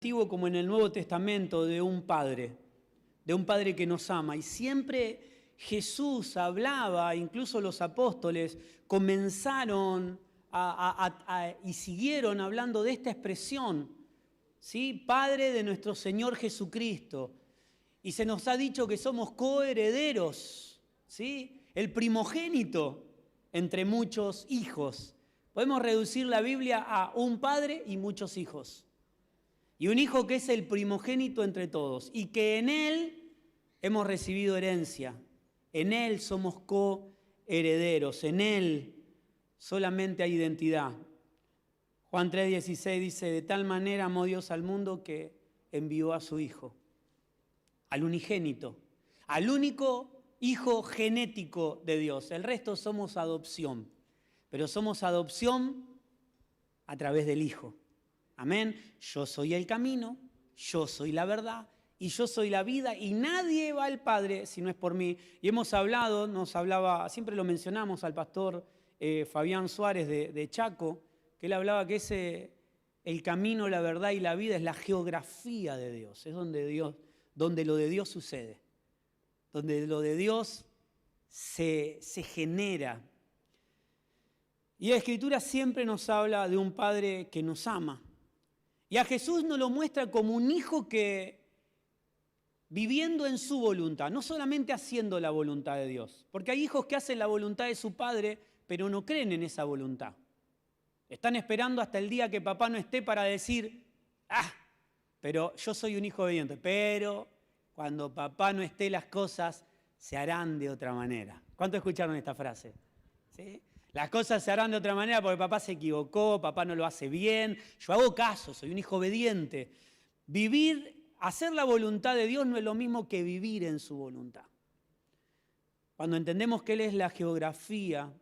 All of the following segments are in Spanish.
Antiguo como en el Nuevo Testamento de un padre que nos ama. Y siempre Jesús hablaba, incluso los apóstoles comenzaron y siguieron hablando de esta expresión, ¿sí? Padre de nuestro Señor Jesucristo. Y se nos ha dicho que somos coherederos, ¿sí? El primogénito entre muchos hijos. Podemos reducir la Biblia a un padre y muchos hijos. Y un hijo que es el primogénito entre todos y que en él hemos recibido herencia. En él somos coherederos, en él solamente hay identidad. Juan 3:16 dice, de tal manera amó Dios al mundo que envió a su hijo, al unigénito, al único hijo genético de Dios. El resto somos adopción, pero somos adopción a través del hijo. Amén. Yo soy el camino, yo soy la verdad y yo soy la vida y nadie va al Padre si no es por mí. Y hemos hablado, siempre lo mencionamos al pastor Fabián Suárez de Chaco, que él hablaba que el camino, la verdad y la vida es la geografía de Dios. Es donde lo de Dios sucede, donde lo de Dios se genera. Y la Escritura siempre nos habla de un Padre que nos ama. Y a Jesús nos lo muestra como un hijo que, viviendo en su voluntad, no solamente haciendo la voluntad de Dios, porque hay hijos que hacen la voluntad de su padre, pero no creen en esa voluntad. Están esperando hasta el día que papá no esté para decir, pero yo soy un hijo obediente, pero cuando papá no esté las cosas se harán de otra manera. ¿Cuántos escucharon esta frase? ¿Sí? Las cosas se harán de otra manera porque papá se equivocó, papá no lo hace bien, yo hago caso, soy un hijo obediente. Hacer la voluntad de Dios no es lo mismo que vivir en su voluntad. Cuando entendemos que Él es la geografía,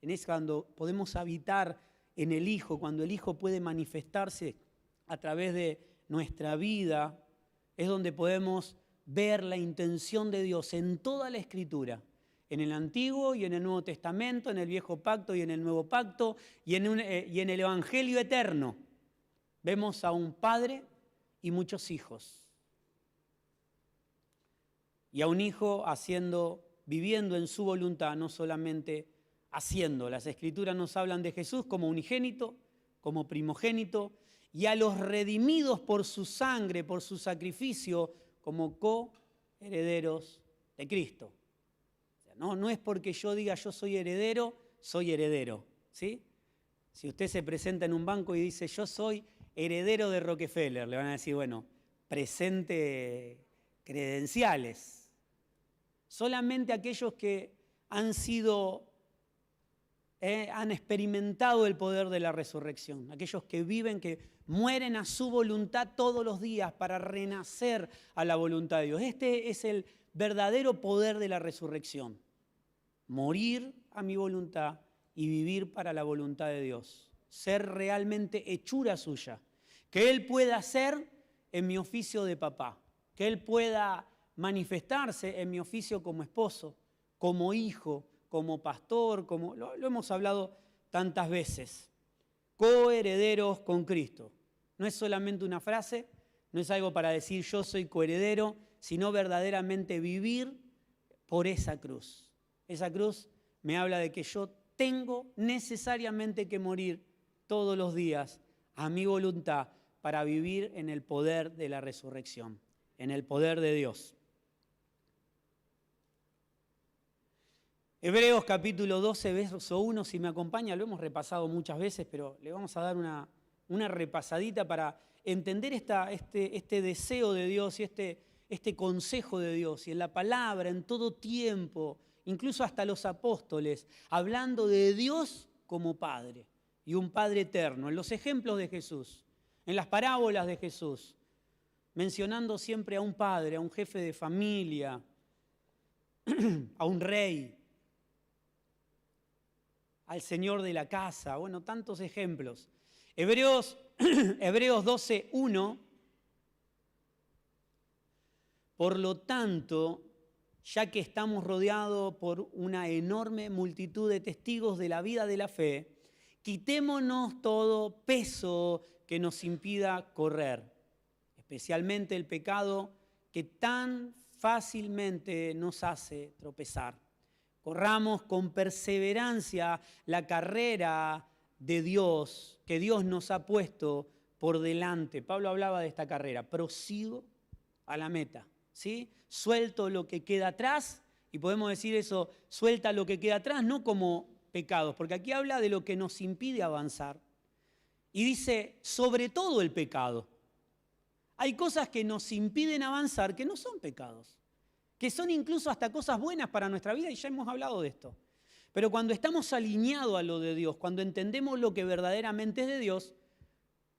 es cuando podemos habitar en el Hijo, cuando el Hijo puede manifestarse a través de nuestra vida, es donde podemos ver la intención de Dios en toda la Escritura. En el Antiguo y en el Nuevo Testamento, en el Viejo Pacto y en el Nuevo Pacto, y en el Evangelio eterno. Vemos a un padre y muchos hijos. Y a un hijo viviendo en su voluntad, no solamente haciendo. Las Escrituras nos hablan de Jesús como unigénito, como primogénito, y a los redimidos por su sangre, por su sacrificio, como coherederos de Cristo. No es porque yo diga yo soy heredero, ¿sí? Si usted se presenta en un banco y dice yo soy heredero de Rockefeller, le van a decir, bueno, presente credenciales. Solamente aquellos que han experimentado el poder de la resurrección, aquellos que viven, que mueren a su voluntad todos los días para renacer a la voluntad de Dios. Este es el verdadero poder de la resurrección. Morir a mi voluntad y vivir para la voluntad de Dios. Ser realmente hechura suya. Que Él pueda hacer en mi oficio de papá. Que Él pueda manifestarse en mi oficio como esposo, como hijo, como pastor, lo hemos hablado tantas veces. Coherederos con Cristo. No es solamente una frase, no es algo para decir yo soy coheredero, sino verdaderamente vivir por esa cruz. Esa cruz me habla de que yo tengo necesariamente que morir todos los días a mi voluntad para vivir en el poder de la resurrección, en el poder de Dios. Hebreos capítulo 12, verso 1, si me acompaña, lo hemos repasado muchas veces, pero le vamos a dar una repasadita para entender este deseo de Dios y este consejo de Dios. Y en la palabra, en todo tiempo, incluso hasta los apóstoles, hablando de Dios como Padre y un Padre eterno, en los ejemplos de Jesús, en las parábolas de Jesús, mencionando siempre a un padre, a un jefe de familia, a un rey, al señor de la casa, bueno, tantos ejemplos. Hebreos 12:1, por lo tanto, ya que estamos rodeados por una enorme multitud de testigos de la vida de la fe, quitémonos todo peso que nos impida correr. especialmente el pecado que tan fácilmente nos hace tropezar. Corramos con perseverancia la carrera de Dios, que Dios nos ha puesto por delante. Pablo hablaba de esta carrera, prosigo a la meta, ¿sí? Suelto lo que queda atrás, y podemos decir eso, suelta lo que queda atrás, no como pecados, porque aquí habla de lo que nos impide avanzar. Y dice, sobre todo el pecado. Hay cosas que nos impiden avanzar que no son pecados, que son incluso hasta cosas buenas para nuestra vida, y ya hemos hablado de esto. Pero cuando estamos alineados a lo de Dios, cuando entendemos lo que verdaderamente es de Dios,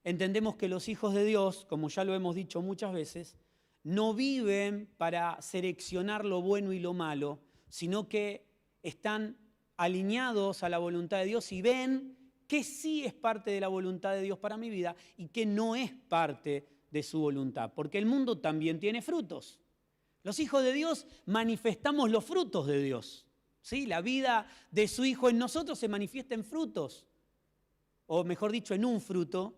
entendemos que los hijos de Dios, como ya lo hemos dicho muchas veces, no viven para seleccionar lo bueno y lo malo, sino que están alineados a la voluntad de Dios y ven que sí es parte de la voluntad de Dios para mi vida y que no es parte de su voluntad, porque el mundo también tiene frutos. Los hijos de Dios manifestamos los frutos de Dios, ¿sí? La vida de su Hijo en nosotros se manifiesta en frutos, o mejor dicho, en un fruto,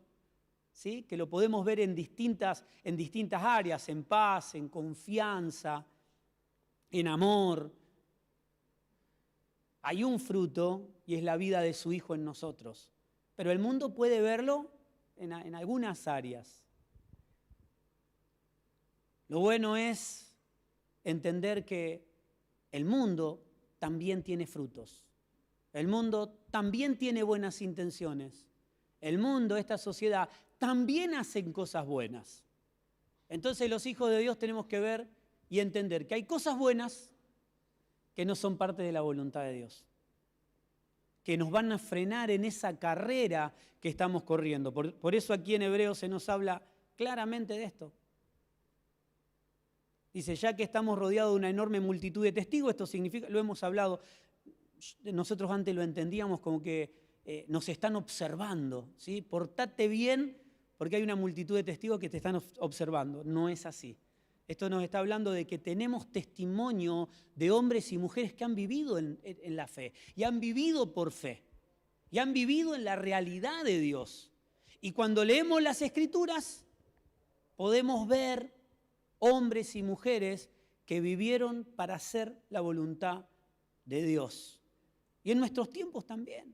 ¿sí? Que lo podemos ver en distintas áreas, en paz, en confianza, en amor. Hay un fruto y es la vida de su Hijo en nosotros, pero el mundo puede verlo en algunas áreas. Lo bueno es entender que el mundo también tiene frutos. El mundo también tiene buenas intenciones. El mundo, esta sociedad, también hacen cosas buenas. Entonces los hijos de Dios tenemos que ver y entender que hay cosas buenas que no son parte de la voluntad de Dios, que nos van a frenar en esa carrera que estamos corriendo. Por eso aquí en Hebreos se nos habla claramente de esto. Dice, ya que estamos rodeados de una enorme multitud de testigos, esto significa, lo hemos hablado, nosotros antes lo entendíamos como que nos están observando, ¿sí? Portate bien porque hay una multitud de testigos que te están observando. No es así. Esto nos está hablando de que tenemos testimonio de hombres y mujeres que han vivido en la fe y han vivido por fe y han vivido en la realidad de Dios. Y cuando leemos las Escrituras podemos ver hombres y mujeres que vivieron para hacer la voluntad de Dios. Y en nuestros tiempos también.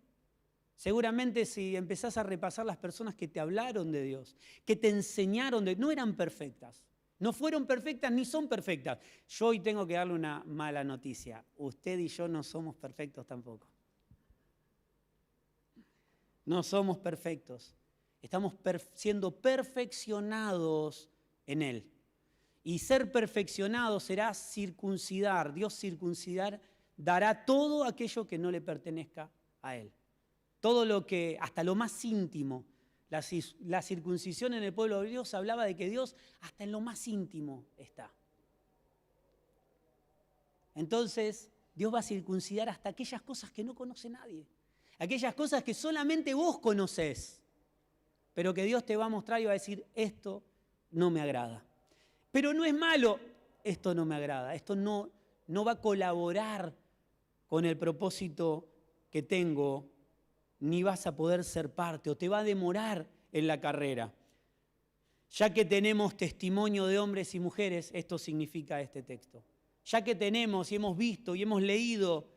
Seguramente si empezás a repasar las personas que te hablaron de Dios, que te enseñaron no eran perfectas. No fueron perfectas ni son perfectas. Yo hoy tengo que darle una mala noticia. Usted y yo no somos perfectos tampoco. No somos perfectos. Estamos siendo perfeccionados en Él. Y ser perfeccionado será circuncidar. Dios dará todo aquello que no le pertenezca a Él. Todo lo que, hasta lo más íntimo. La circuncisión en el pueblo de Dios hablaba de que Dios hasta en lo más íntimo está. Entonces, Dios va a circuncidar hasta aquellas cosas que no conoce nadie. Aquellas cosas que solamente vos conocés. Pero que Dios te va a mostrar y va a decir, esto no me agrada. Pero no es malo, esto no me agrada, esto no va a colaborar con el propósito que tengo, ni vas a poder ser parte o te va a demorar en la carrera. Ya que tenemos testimonio de hombres y mujeres, esto significa este texto. Ya que tenemos y hemos visto y hemos leído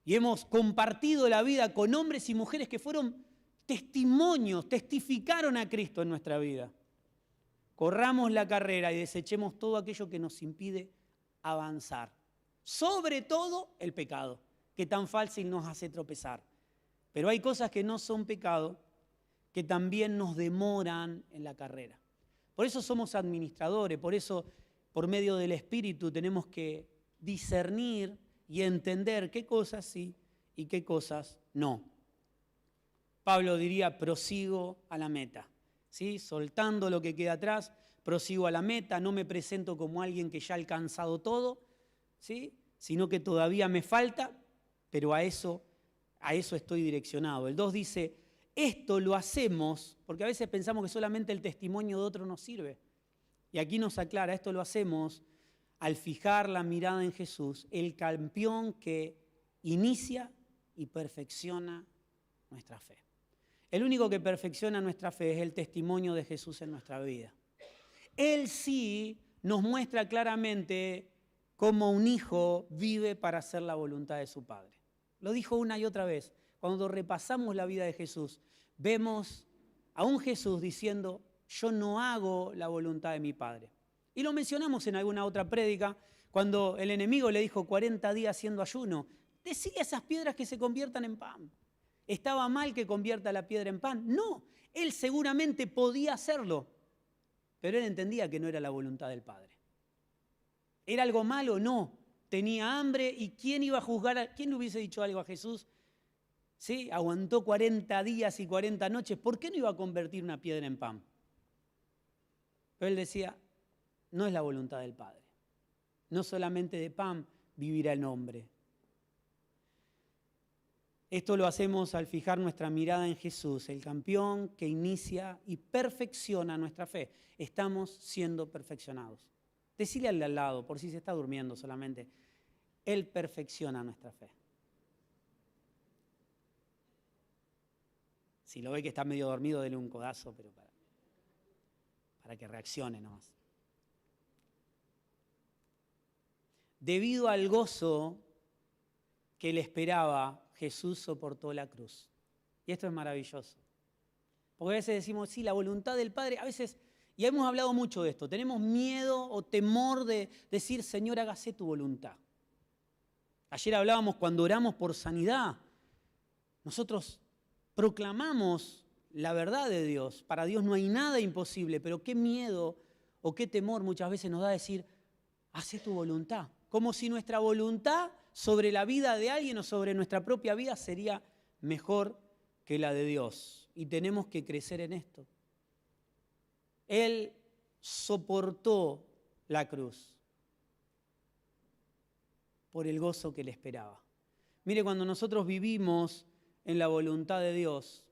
y hemos compartido la vida con hombres y mujeres que fueron testimonios, testificaron a Cristo en nuestra vida. Corramos la carrera y desechemos todo aquello que nos impide avanzar. Sobre todo el pecado, que tan fácil nos hace tropezar. Pero hay cosas que no son pecado, que también nos demoran en la carrera. Por eso somos administradores, por eso por medio del Espíritu tenemos que discernir y entender qué cosas sí y qué cosas no. Pablo diría, prosigo a la meta. ¿Sí? Soltando lo que queda atrás, prosigo a la meta, no me presento como alguien que ya ha alcanzado todo, ¿sí? Sino que todavía me falta, pero a eso estoy direccionado. El 2 dice, esto lo hacemos, porque a veces pensamos que solamente el testimonio de otro nos sirve. Y aquí nos aclara, esto lo hacemos al fijar la mirada en Jesús, el campeón que inicia y perfecciona nuestra fe. El único que perfecciona nuestra fe es el testimonio de Jesús en nuestra vida. Él sí nos muestra claramente cómo un hijo vive para hacer la voluntad de su padre. Lo dijo una y otra vez. Cuando repasamos la vida de Jesús, vemos a un Jesús diciendo, yo no hago la voluntad de mi padre. Y lo mencionamos en alguna otra prédica, cuando el enemigo le dijo 40 días haciendo ayuno, decile a esas piedras que se conviertan en pan. ¿Estaba mal que convierta la piedra en pan? No, él seguramente podía hacerlo, pero él entendía que no era la voluntad del Padre. ¿Era algo malo? No. Tenía hambre y ¿quién iba a juzgar? ¿Quién le hubiese dicho algo a Jesús? ¿Sí? Aguantó 40 días y 40 noches. ¿Por qué no iba a convertir una piedra en pan? Pero él decía, no es la voluntad del Padre. No solamente de pan vivirá el hombre. Esto lo hacemos al fijar nuestra mirada en Jesús, el campeón que inicia y perfecciona nuestra fe. Estamos siendo perfeccionados. Decile al de al lado, por si se está durmiendo solamente, Él perfecciona nuestra fe. Si lo ve que está medio dormido, dele un codazo, pero para que reaccione nomás. Debido al gozo que le esperaba, Jesús soportó la cruz. Y esto es maravilloso. Porque a veces decimos, sí, la voluntad del Padre, a veces, y hemos hablado mucho de esto, tenemos miedo o temor de decir, Señor, hágase tu voluntad. Ayer hablábamos cuando oramos por sanidad. Nosotros proclamamos la verdad de Dios. Para Dios no hay nada imposible, pero qué miedo o qué temor muchas veces nos da decir, hace tu voluntad. Como si nuestra voluntad sobre la vida de alguien o sobre nuestra propia vida sería mejor que la de Dios. Y tenemos que crecer en esto. Él soportó la cruz por el gozo que le esperaba. Mire, cuando nosotros vivimos en la voluntad de Dios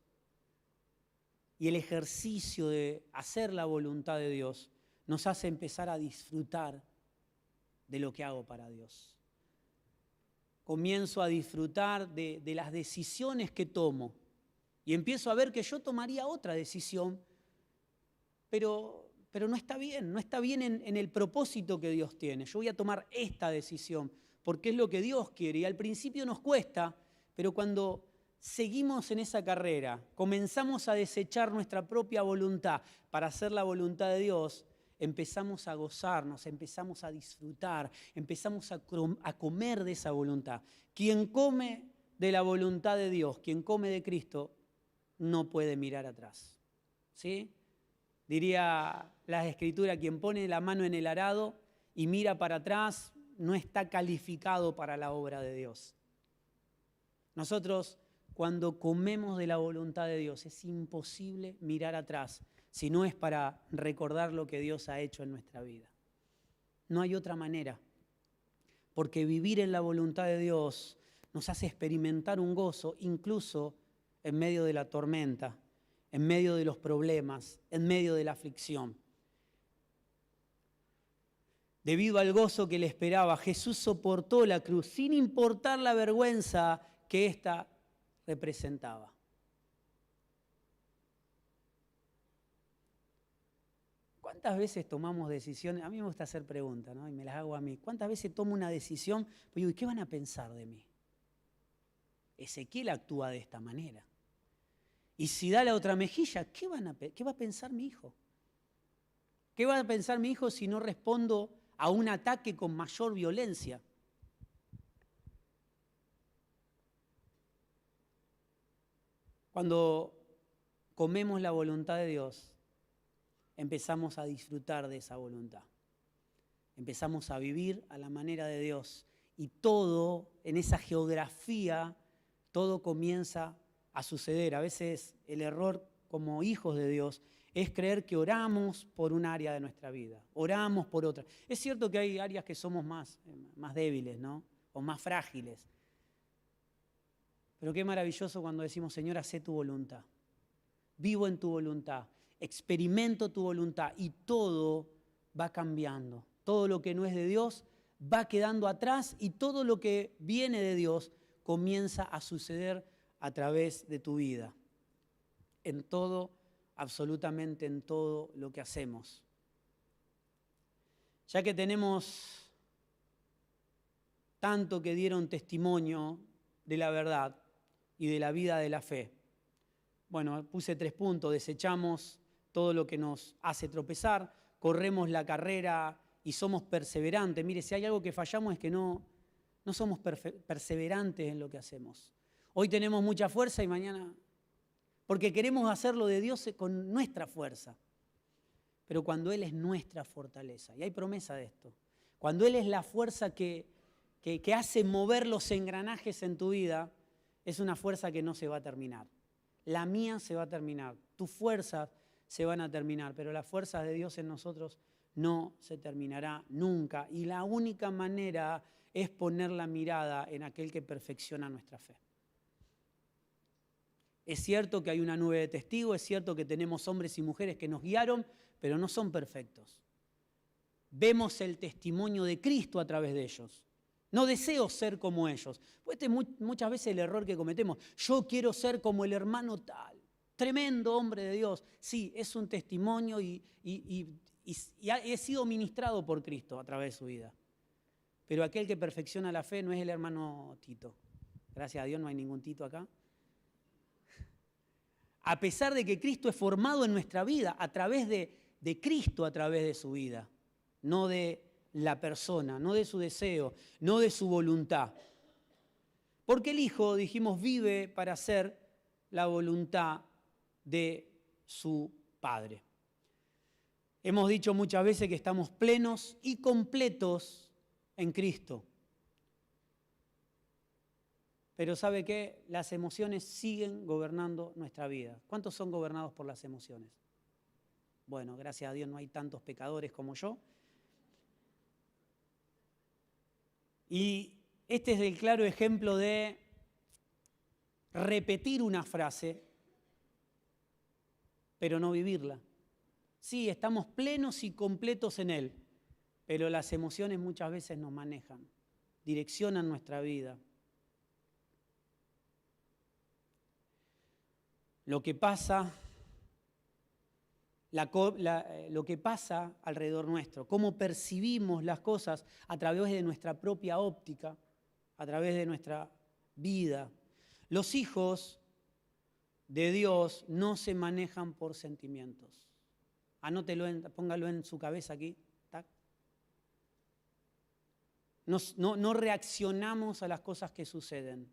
y el ejercicio de hacer la voluntad de Dios nos hace empezar a disfrutar de lo que hago para Dios. Comienzo a disfrutar de las decisiones que tomo y empiezo a ver que yo tomaría otra decisión, pero no está bien en el propósito que Dios tiene. Yo voy a tomar esta decisión porque es lo que Dios quiere y al principio nos cuesta, pero cuando seguimos en esa carrera, comenzamos a desechar nuestra propia voluntad para hacer la voluntad de Dios, empezamos a gozarnos, empezamos a disfrutar, empezamos a comer de esa voluntad. Quien come de la voluntad de Dios, quien come de Cristo, no puede mirar atrás. ¿Sí? Diría la Escritura, quien pone la mano en el arado y mira para atrás, no está calificado para la obra de Dios. Nosotros, cuando comemos de la voluntad de Dios, es imposible mirar atrás, si no es para recordar lo que Dios ha hecho en nuestra vida. No hay otra manera, porque vivir en la voluntad de Dios nos hace experimentar un gozo, incluso en medio de la tormenta, en medio de los problemas, en medio de la aflicción. Debido al gozo que le esperaba, Jesús soportó la cruz sin importar la vergüenza que ésta representaba. ¿Cuántas veces tomamos decisiones? A mí me gusta hacer preguntas, ¿no? Y me las hago a mí. ¿Cuántas veces tomo una decisión? Pues digo, ¿y qué van a pensar de mí? Ezequiel actúa de esta manera. Y si da la otra mejilla, ¿qué va a pensar mi hijo? ¿Qué va a pensar mi hijo si no respondo a un ataque con mayor violencia? Cuando comemos la voluntad de Dios, empezamos a disfrutar de esa voluntad. Empezamos a vivir a la manera de Dios. Y todo, en esa geografía, todo comienza a suceder. A veces el error como hijos de Dios es creer que oramos por un área de nuestra vida, oramos por otra. Es cierto que hay áreas que somos más débiles, ¿no? O más frágiles. Pero qué maravilloso cuando decimos, Señor, hacé tu voluntad. Vivo en tu voluntad, experimento tu voluntad y todo va cambiando. Todo lo que no es de Dios va quedando atrás y todo lo que viene de Dios comienza a suceder a través de tu vida. En todo, absolutamente en todo lo que hacemos. Ya que tenemos tanto que dieron testimonio de la verdad y de la vida de la fe, bueno, puse 3 puntos: desechamos todo lo que nos hace tropezar, corremos la carrera y somos perseverantes. Mire, si hay algo que fallamos es que no somos perseverantes en lo que hacemos. Hoy tenemos mucha fuerza y mañana, porque queremos hacerlo de Dios con nuestra fuerza. Pero cuando Él es nuestra fortaleza, y hay promesa de esto, cuando Él es la fuerza que hace mover los engranajes en tu vida, es una fuerza que no se va a terminar. La mía se va a terminar, tus fuerzas se van a terminar, pero las fuerzas de Dios en nosotros no se terminará nunca. Y la única manera es poner la mirada en aquel que perfecciona nuestra fe. Es cierto que hay una nube de testigos, es cierto que tenemos hombres y mujeres que nos guiaron, pero no son perfectos. Vemos el testimonio de Cristo a través de ellos. No deseo ser como ellos. Pues este es muchas veces el error que cometemos. Yo quiero ser como el hermano tal, tremendo hombre de Dios. Sí, es un testimonio y he sido ministrado por Cristo a través de su vida. Pero aquel que perfecciona la fe no es el hermano Tito. Gracias a Dios no hay ningún Tito acá. A pesar de que Cristo es formado en nuestra vida a través de Cristo, a través de su vida, no de la persona, no de su deseo, no de su voluntad. Porque el Hijo, dijimos, vive para hacer la voluntad de su Padre. Hemos dicho muchas veces que estamos plenos y completos en Cristo. Pero ¿sabe qué? Las emociones siguen gobernando nuestra vida. ¿Cuántos son gobernados por las emociones? Bueno, gracias a Dios no hay tantos pecadores como yo. Y este es el claro ejemplo de repetir una frase, pero no vivirla. Sí, estamos plenos y completos en Él, pero las emociones muchas veces nos manejan, direccionan nuestra vida. Lo que pasa alrededor nuestro, cómo percibimos las cosas a través de nuestra propia óptica, a través de nuestra vida. Los hijos de Dios no se manejan por sentimientos. Anótelo, póngalo en su cabeza aquí. ¿Tac? No reaccionamos a las cosas que suceden.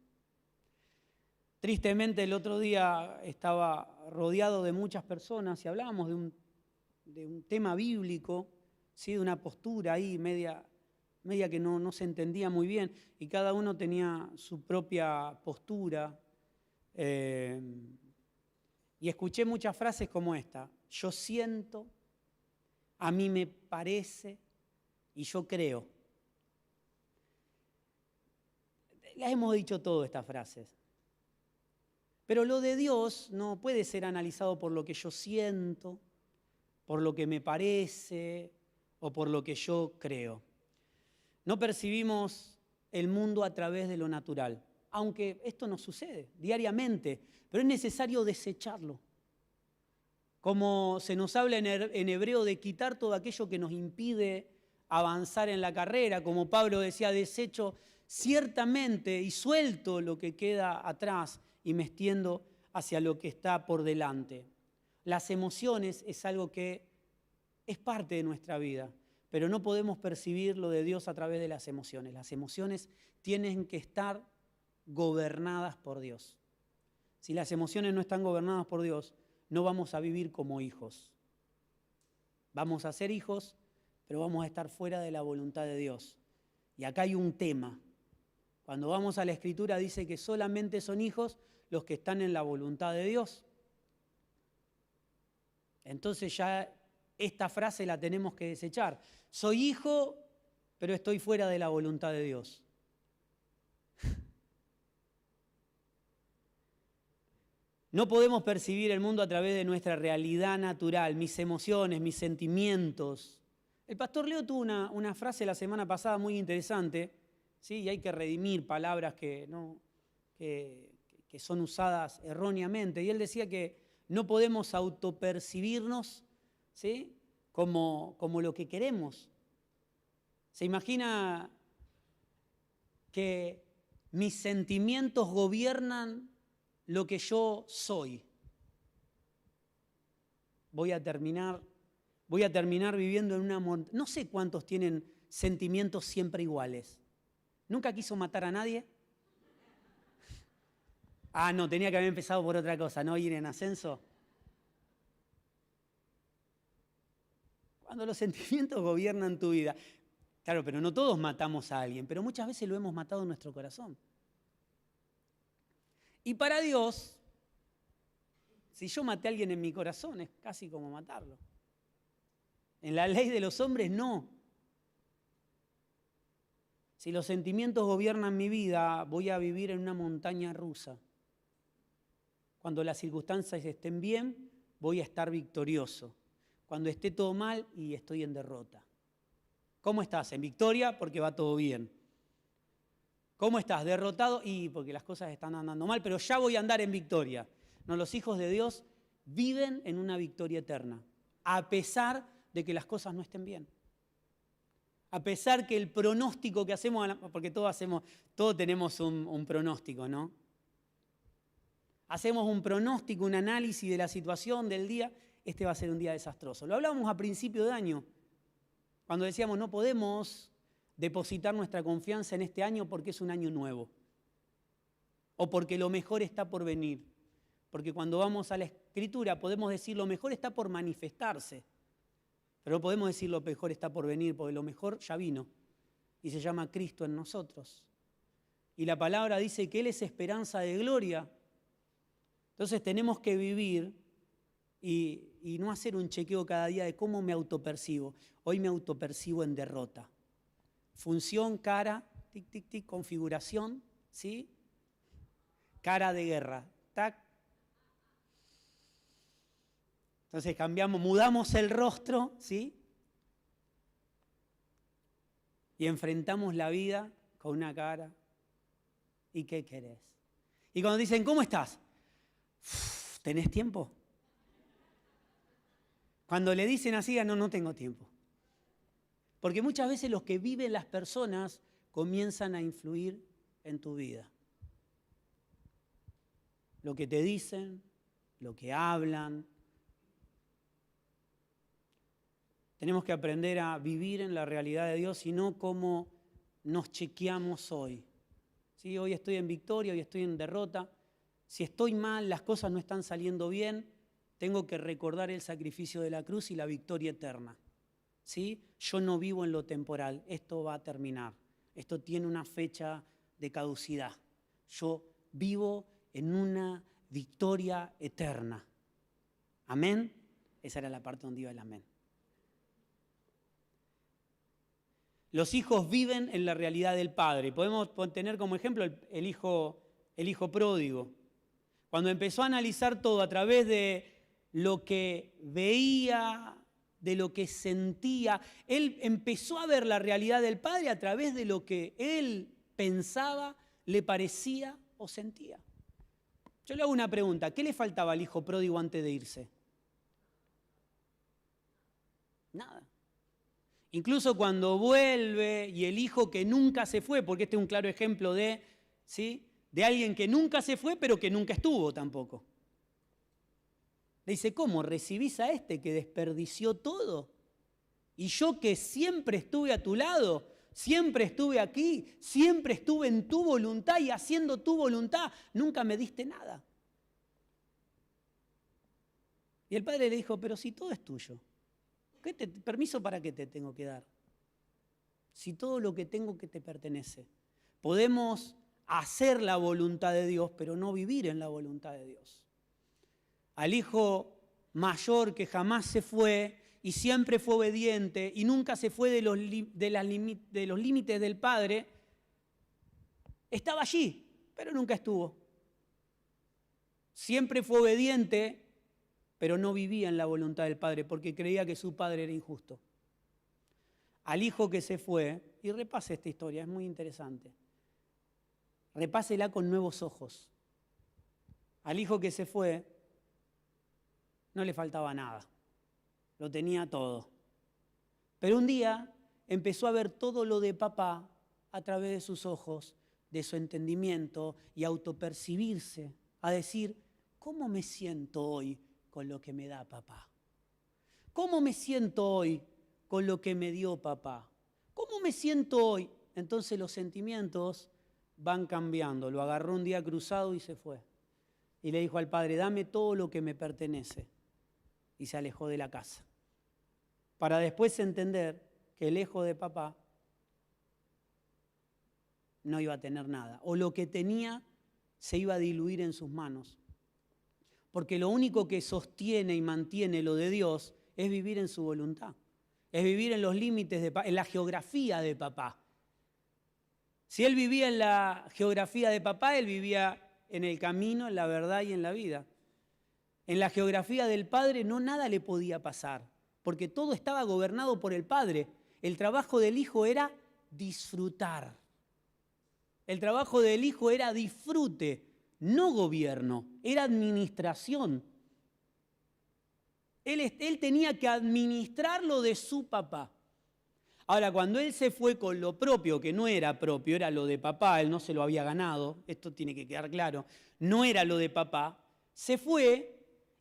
Tristemente el otro día estaba rodeado de muchas personas y hablábamos de un tema bíblico, ¿sí? De una postura ahí media que no se entendía muy bien y cada uno tenía su propia postura. Y escuché muchas frases como esta: yo siento, a mí me parece y yo creo. Las hemos dicho todas estas frases. Pero lo de Dios no puede ser analizado por lo que yo siento, por lo que me parece o por lo que yo creo. No percibimos el mundo a través de lo natural, aunque esto nos sucede diariamente, pero es necesario desecharlo. Como se nos habla en hebreo de quitar todo aquello que nos impide avanzar en la carrera, como Pablo decía, desecho ciertamente y suelto lo que queda atrás y me extiendo hacia lo que está por delante. Las emociones es algo que es parte de nuestra vida, pero no podemos percibir lo de Dios a través de las emociones. Las emociones tienen que estar gobernadas por Dios. Si las emociones no están gobernadas por Dios, no vamos a vivir como hijos. Vamos a ser hijos, pero vamos a estar fuera de la voluntad de Dios. Y acá hay un tema. Cuando vamos a la Escritura dice que solamente son hijos los que están en la voluntad de Dios. Entonces ya esta frase la tenemos que desechar. Soy hijo, pero estoy fuera de la voluntad de Dios. No podemos percibir el mundo a través de nuestra realidad natural, mis emociones, mis sentimientos. El pastor Leo tuvo una frase la semana pasada muy interesante, ¿sí? Y hay que redimir palabras que son usadas erróneamente. Y él decía que no podemos autopercibirnos, ¿sí? como lo que queremos. ¿Se imagina que mis sentimientos gobiernan lo que yo soy? Voy a terminar viviendo en una montaña. No sé cuántos tienen sentimientos siempre iguales. ¿Nunca quiso matar a nadie? Ah, no, tenía que haber empezado por otra cosa, ¿no? Ir en ascenso. Cuando los sentimientos gobiernan tu vida. Claro, pero no todos matamos a alguien, pero muchas veces lo hemos matado en nuestro corazón. Y para Dios, si yo maté a alguien en mi corazón, es casi como matarlo. En la ley de los hombres, no. Si los sentimientos gobiernan mi vida, voy a vivir en una montaña rusa. Cuando las circunstancias estén bien, voy a estar victorioso. Cuando esté todo mal, y estoy en derrota. ¿Cómo estás? En victoria, porque va todo bien. ¿Cómo estás? Derrotado, y porque las cosas están andando mal, pero ya voy a andar en victoria. No, los hijos de Dios viven en una victoria eterna, a pesar de que las cosas no estén bien. A pesar que el pronóstico que hacemos, porque todos tenemos un pronóstico, ¿no? Hacemos un pronóstico, un análisis de la situación del día. Este va a ser un día desastroso. Lo hablábamos a principio de año, cuando decíamos no podemos depositar nuestra confianza en este año porque es un año nuevo. O porque lo mejor está por venir. Porque cuando vamos a la Escritura podemos decir lo mejor está por manifestarse. Pero no podemos decir lo mejor está por venir, porque lo mejor ya vino. Y se llama Cristo en nosotros. Y la palabra dice que Él es esperanza de gloria. Entonces tenemos que vivir y no hacer un chequeo cada día de cómo me autopercibo. Hoy me autopercibo en derrota. Función, cara, tic, tic, tic, configuración, ¿sí? Cara de guerra, tac. Entonces mudamos el rostro, ¿sí? Y enfrentamos la vida con una cara. ¿Y qué querés? Y cuando dicen, ¿cómo estás? ¿Tenés tiempo? Cuando le dicen así, no tengo tiempo. Porque muchas veces los que viven las personas comienzan a influir en tu vida. Lo que te dicen, lo que hablan. Tenemos que aprender a vivir en la realidad de Dios y no como nos chequeamos hoy. ¿Sí? Hoy estoy en victoria, hoy estoy en derrota. Si estoy mal, las cosas no están saliendo bien, tengo que recordar el sacrificio de la cruz y la victoria eterna. ¿Sí? Yo no vivo en lo temporal, esto va a terminar. Esto tiene una fecha de caducidad. Yo vivo en una victoria eterna. ¿Amén? Esa era la parte donde iba el amén. Los hijos viven en la realidad del Padre. Podemos tener como ejemplo el hijo pródigo. Cuando empezó a analizar todo a través de lo que veía, de lo que sentía, él empezó a ver la realidad del Padre a través de lo que él pensaba, le parecía o sentía. Yo le hago una pregunta, ¿qué le faltaba al hijo pródigo antes de irse? Nada. Incluso cuando vuelve y el hijo que nunca se fue, porque este es un claro ejemplo de alguien que nunca se fue, pero que nunca estuvo tampoco. Le dice, ¿cómo? ¿Recibís a este que desperdició todo? Y yo que siempre estuve a tu lado, siempre estuve aquí, siempre estuve en tu voluntad y haciendo tu voluntad, nunca me diste nada. Y el padre le dijo, pero si todo es tuyo, ¿permiso para qué te tengo que dar? Si todo lo que tengo que te pertenece. Podemos hacer la voluntad de Dios, pero no vivir en la voluntad de Dios. Al hijo mayor que jamás se fue y siempre fue obediente y nunca se fue de los límites del padre, estaba allí, pero nunca estuvo. Siempre fue obediente, pero no vivía en la voluntad del padre porque creía que su padre era injusto. Al hijo que se fue, y repase esta historia, es muy interesante. Repásela con nuevos ojos. Al hijo que se fue, no le faltaba nada. Lo tenía todo. Pero un día empezó a ver todo lo de papá a través de sus ojos, de su entendimiento y autopercibirse, a decir, ¿cómo me siento hoy con lo que me da papá? ¿Cómo me siento hoy con lo que me dio papá? ¿Cómo me siento hoy? Entonces los sentimientos van cambiando. Lo agarró un día cruzado y se fue. Y le dijo al padre, dame todo lo que me pertenece. Y se alejó de la casa. Para después entender que lejos de papá no iba a tener nada. O lo que tenía se iba a diluir en sus manos. Porque lo único que sostiene y mantiene lo de Dios es vivir en su voluntad. Es vivir en los límites, en la geografía de papá. Si él vivía en la geografía de papá, él vivía en el camino, en la verdad y en la vida. En la geografía del Padre no nada le podía pasar, porque todo estaba gobernado por el Padre. El trabajo del Hijo era disfrutar. El trabajo del Hijo era disfrute, no gobierno, era administración. Él tenía que administrar lo de su papá. Ahora, cuando él se fue con lo propio, que no era propio, era lo de papá, él no se lo había ganado, esto tiene que quedar claro, no era lo de papá, se fue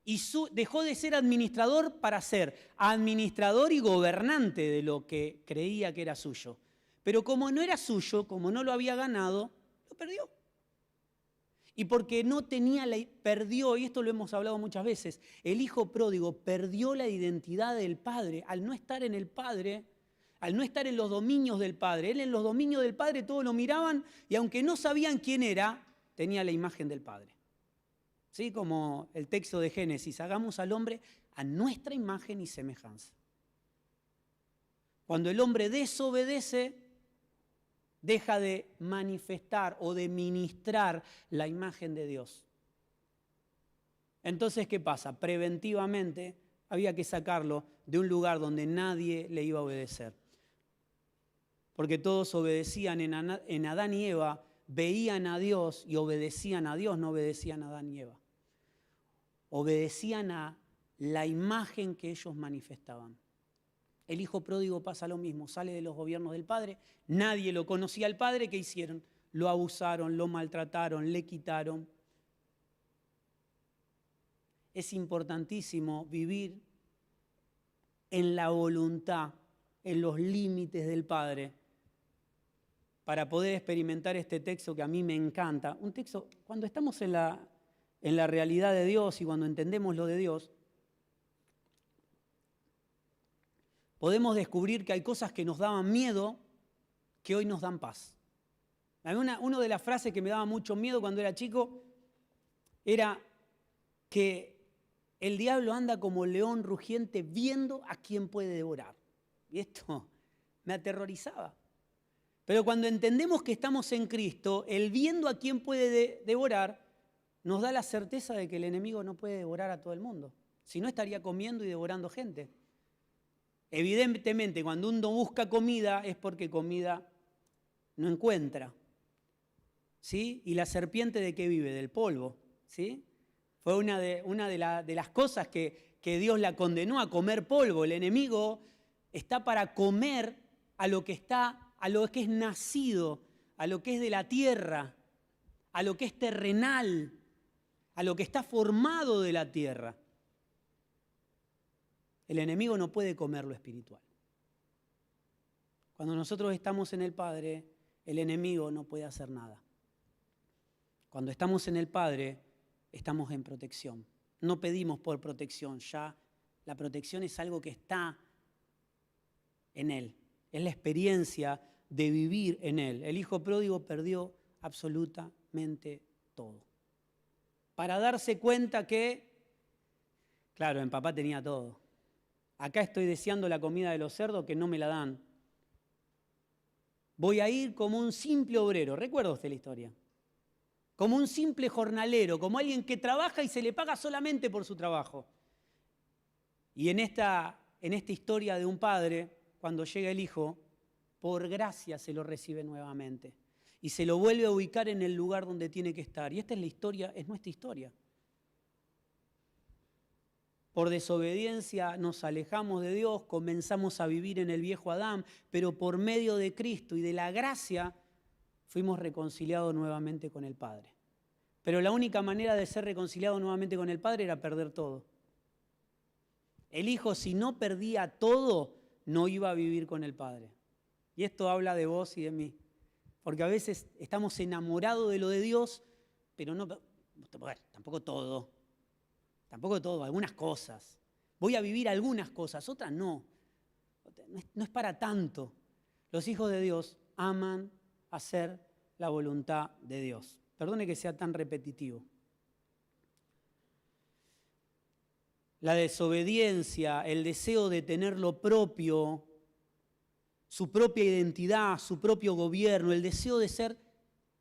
y dejó de ser administrador para ser administrador y gobernante de lo que creía que era suyo. Pero como no era suyo, como no lo había ganado, lo perdió. Y porque no tenía perdió, y esto lo hemos hablado muchas veces, el hijo pródigo perdió la identidad del padre al no estar en el padre, al no estar en los dominios del padre. Él en los dominios del padre todos lo miraban y aunque no sabían quién era, tenía la imagen del padre. ¿Sí? Como el texto de Génesis, hagamos al hombre a nuestra imagen y semejanza. Cuando el hombre desobedece, deja de manifestar o de ministrar la imagen de Dios. Entonces, ¿qué pasa? Preventivamente había que sacarlo de un lugar donde nadie le iba a obedecer. Porque todos obedecían en Adán y Eva, veían a Dios y obedecían a Dios, no obedecían a Adán y Eva. Obedecían a la imagen que ellos manifestaban. El hijo pródigo pasa lo mismo, sale de los gobiernos del padre, nadie lo conocía al padre, ¿qué hicieron? Lo abusaron, lo maltrataron, le quitaron. Es importantísimo vivir en la voluntad, en los límites del Padre, para poder experimentar este texto que a mí me encanta. Un texto, cuando estamos en la realidad de Dios y cuando entendemos lo de Dios, podemos descubrir que hay cosas que nos daban miedo que hoy nos dan paz. Una de las frases que me daba mucho miedo cuando era chico era que el diablo anda como león rugiente viendo a quién puede devorar. Y esto me aterrorizaba. Pero cuando entendemos que estamos en Cristo, el viendo a quién puede devorar nos da la certeza de que el enemigo no puede devorar a todo el mundo. Si no, estaría comiendo y devorando gente. Evidentemente, cuando uno busca comida es porque comida no encuentra. ¿Sí? ¿Y la serpiente de qué vive? Del polvo. ¿Sí? Fue una de las cosas que Dios la condenó a comer polvo. El enemigo está para comer a lo que es nacido, a lo que es de la tierra, a lo que es terrenal, a lo que está formado de la tierra. El enemigo no puede comer lo espiritual. Cuando nosotros estamos en el Padre, el enemigo no puede hacer nada. Cuando estamos en el Padre, estamos en protección. No pedimos por protección, ya la protección es algo que está en Él. Es la experiencia de vivir en Él. El hijo pródigo perdió absolutamente todo. Para darse cuenta que, claro, en papá tenía todo. Acá estoy deseando la comida de los cerdos que no me la dan. Voy a ir como un simple obrero. ¿Recuerda usted la historia? Como un simple jornalero, como alguien que trabaja y se le paga solamente por su trabajo. Y en esta historia de un padre, cuando llega el hijo, por gracia se lo recibe nuevamente. Y se lo vuelve a ubicar en el lugar donde tiene que estar. Y esta es la historia, es nuestra historia. Por desobediencia nos alejamos de Dios, comenzamos a vivir en el viejo Adán, pero por medio de Cristo y de la gracia fuimos reconciliados nuevamente con el Padre. Pero la única manera de ser reconciliados nuevamente con el Padre era perder todo. El Hijo, si no perdía todo, no iba a vivir con el Padre. Y esto habla de vos y de mí. Porque a veces estamos enamorados de lo de Dios, pero no, bueno, tampoco todo. Tampoco todo, algunas cosas. Voy a vivir algunas cosas, otras no. No es para tanto. Los hijos de Dios aman hacer la voluntad de Dios. Perdone que sea tan repetitivo. La desobediencia, el deseo de tener lo propio, su propia identidad, su propio gobierno, el deseo de ser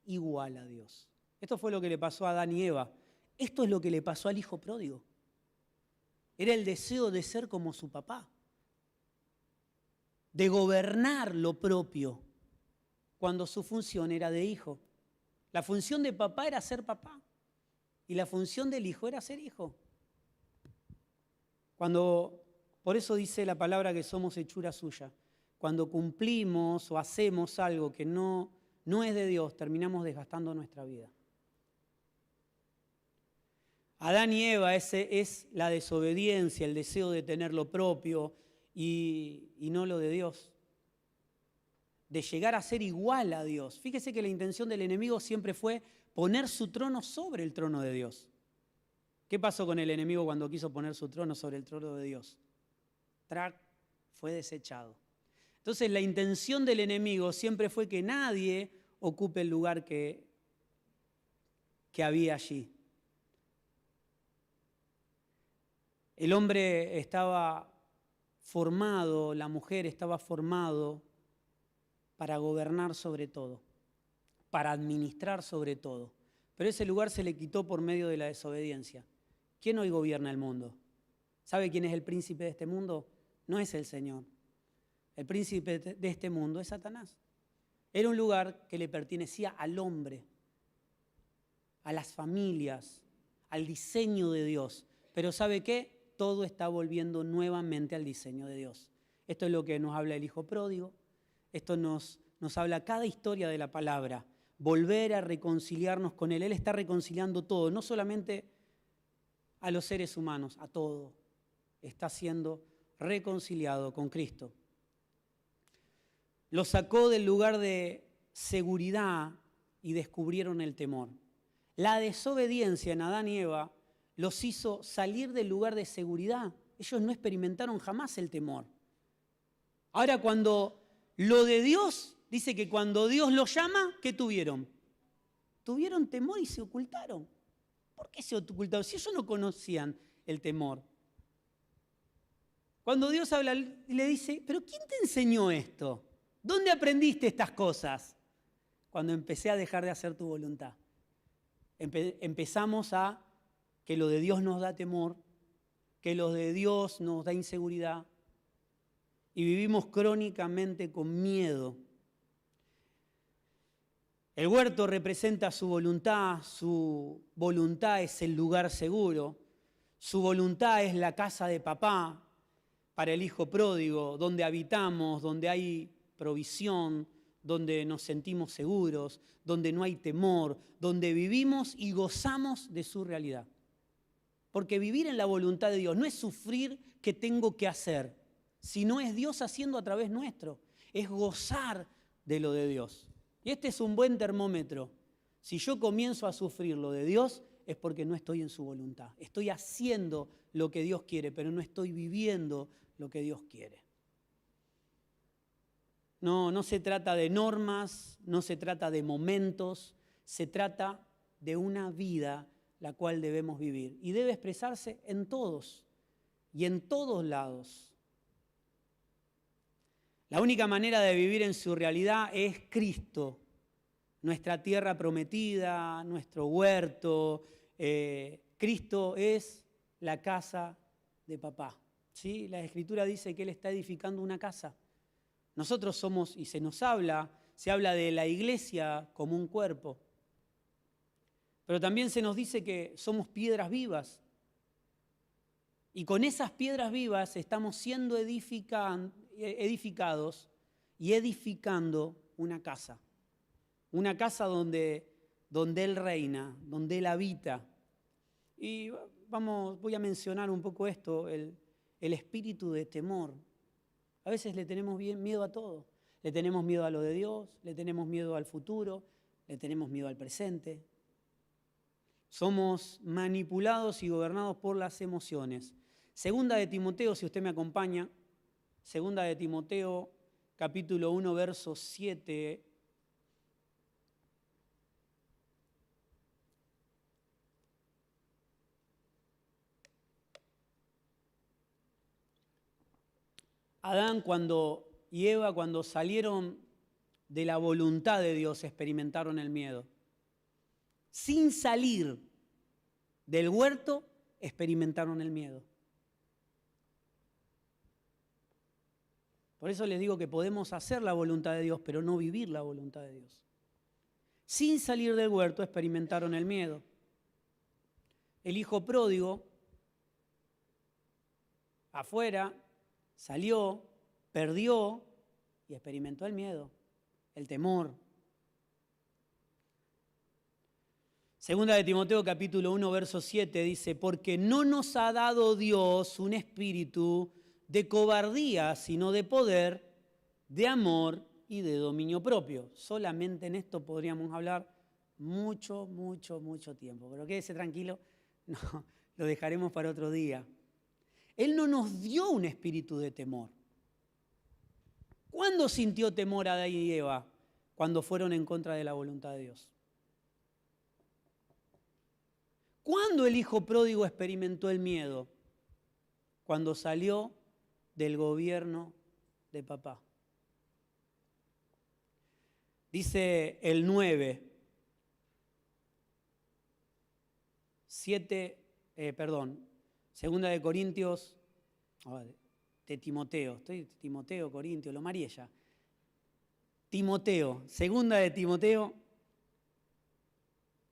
igual a Dios. Esto fue lo que le pasó a Adán y Eva. Esto es lo que le pasó al hijo pródigo. Era el deseo de ser como su papá, de gobernar lo propio, cuando su función era de hijo. La función de papá era ser papá y la función del hijo era ser hijo. Por eso dice la palabra que somos hechura suya. Cuando cumplimos o hacemos algo que no es de Dios, terminamos desgastando nuestra vida. Adán y Eva es la desobediencia, el deseo de tener lo propio y no lo de Dios. De llegar a ser igual a Dios. Fíjese que la intención del enemigo siempre fue poner su trono sobre el trono de Dios. ¿Qué pasó con el enemigo cuando quiso poner su trono sobre el trono de Dios? Fue desechado. Entonces la intención del enemigo siempre fue que nadie ocupe el lugar que había allí. El hombre estaba formado, la mujer estaba formado para gobernar sobre todo, para administrar sobre todo. Pero ese lugar se le quitó por medio de la desobediencia. ¿Quién hoy gobierna el mundo? ¿Sabe quién es el príncipe de este mundo? No es el Señor. El príncipe de este mundo es Satanás. Era un lugar que le pertenecía al hombre, a las familias, al diseño de Dios. Pero ¿sabe qué? Todo está volviendo nuevamente al diseño de Dios. Esto es lo que nos habla el hijo pródigo. Esto nos habla cada historia de la palabra. Volver a reconciliarnos con Él. Él está reconciliando todo, no solamente a los seres humanos, a todo. Está siendo reconciliado con Cristo. Lo sacó del lugar de seguridad y descubrieron el temor. La desobediencia en Adán y Eva los hizo salir del lugar de seguridad. Ellos no experimentaron jamás el temor. Ahora, cuando lo de Dios, dice que cuando Dios los llama, ¿qué tuvieron? Tuvieron temor y se ocultaron. ¿Por qué se ocultaron? Si ellos no conocían el temor. Cuando Dios habla, le dice, ¿pero quién te enseñó esto? ¿Dónde aprendiste estas cosas? Cuando empecé a dejar de hacer tu voluntad. Empezamos a que lo de Dios nos da temor, que lo de Dios nos da inseguridad y vivimos crónicamente con miedo. El huerto representa su voluntad es el lugar seguro, su voluntad es la casa de papá para el hijo pródigo, donde habitamos, donde hay provisión, donde nos sentimos seguros, donde no hay temor, donde vivimos y gozamos de su realidad. Porque vivir en la voluntad de Dios no es sufrir que tengo que hacer, sino es Dios haciendo a través nuestro, es gozar de lo de Dios. Y este es un buen termómetro. Si yo comienzo a sufrir lo de Dios, es porque no estoy en su voluntad. Estoy haciendo lo que Dios quiere, pero no estoy viviendo lo que Dios quiere. No se trata de normas, no se trata de momentos, se trata de una vida la cual debemos vivir. Y debe expresarse en todos y en todos lados. La única manera de vivir en su realidad es Cristo, nuestra tierra prometida, nuestro huerto. Cristo es la casa de papá. ¿Sí? La Escritura dice que Él está edificando una casa. Nosotros somos, y se habla de la iglesia como un cuerpo. Pero también se nos dice que somos piedras vivas. Y con esas piedras vivas estamos siendo edificados y edificando una casa donde Él reina, donde Él habita. Y voy a mencionar un poco esto, el espíritu de temor. A veces le tenemos miedo a todo. Le tenemos miedo a lo de Dios, le tenemos miedo al futuro, le tenemos miedo al presente. Somos manipulados y gobernados por las emociones. Segunda de Timoteo, si usted me acompaña, Segunda de Timoteo, capítulo 1, verso 7. Adán y Eva, cuando salieron de la voluntad de Dios, experimentaron el miedo. Sin salir del huerto, experimentaron el miedo. Por eso les digo que podemos hacer la voluntad de Dios, pero no vivir la voluntad de Dios. Sin salir del huerto, experimentaron el miedo. El hijo pródigo, afuera, salió, perdió y experimentó el miedo, el temor. Segunda de Timoteo capítulo 1, verso 7 dice, porque no nos ha dado Dios un espíritu de cobardía, sino de poder, de amor y de dominio propio. Solamente en esto podríamos hablar mucho tiempo. Pero quédese tranquilo, no, lo dejaremos para otro día. Él no nos dio un espíritu de temor. ¿Cuándo sintió temor Adán y Eva? Cuando fueron en contra de la voluntad de Dios. ¿Cuándo el hijo pródigo experimentó el miedo? Cuando salió del gobierno de papá. Dice el 9, 2 de Corintios, de Timoteo, Timoteo, Corintios, lo mareé ya. Timoteo, 2 de Timoteo,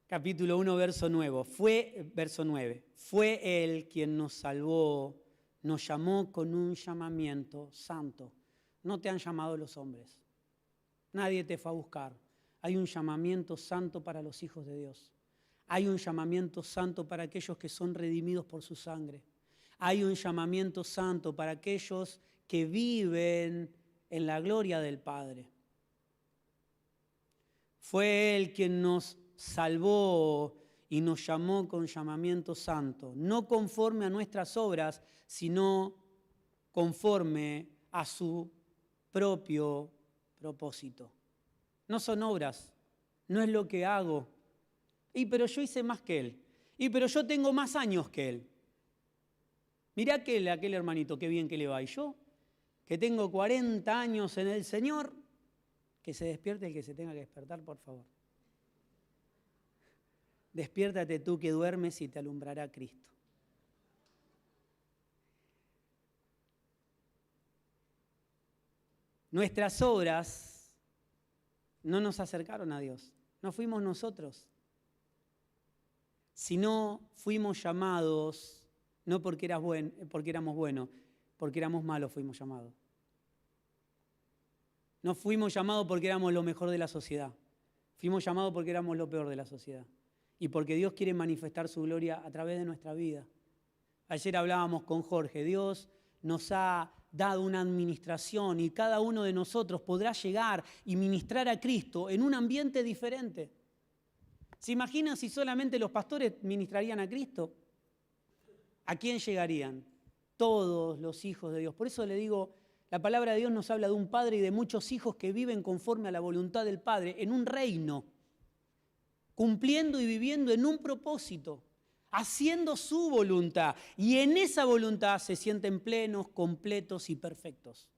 capítulo 1, verso 9. Fue Él quien nos salvó, nos llamó con un llamamiento santo. No te han llamado los hombres. Nadie te fue a buscar. Hay un llamamiento santo para los hijos de Dios. Hay un llamamiento santo para aquellos que son redimidos por su sangre. Hay un llamamiento santo para aquellos que viven en la gloria del Padre. Fue Él quien nos salvó y nos llamó con llamamiento santo, no conforme a nuestras obras, sino conforme a su propio propósito. No son obras, no es lo que hago. Pero yo hice más que él. Pero yo tengo más años que él. Mirá aquel hermanito, qué bien que le va. Y yo, que tengo 40 años en el Señor, que se despierte el que se tenga que despertar, por favor. Despiértate tú que duermes y te alumbrará Cristo. Nuestras obras no nos acercaron a Dios, no fuimos nosotros, sino fuimos llamados, no porque éramos buenos, porque éramos malos fuimos llamados. No fuimos llamados porque éramos lo mejor de la sociedad, fuimos llamados porque éramos lo peor de la sociedad y porque Dios quiere manifestar su gloria a través de nuestra vida. Ayer hablábamos con Jorge, Dios nos ha dado una administración y cada uno de nosotros podrá llegar y ministrar a Cristo en un ambiente diferente. ¿Se imaginan si solamente los pastores ministrarían a Cristo? ¿A quién llegarían? Todos los hijos de Dios. Por eso le digo, la palabra de Dios nos habla de un padre y de muchos hijos que viven conforme a la voluntad del Padre en un reino, cumpliendo y viviendo en un propósito, haciendo su voluntad. Y en esa voluntad se sienten plenos, completos y perfectos.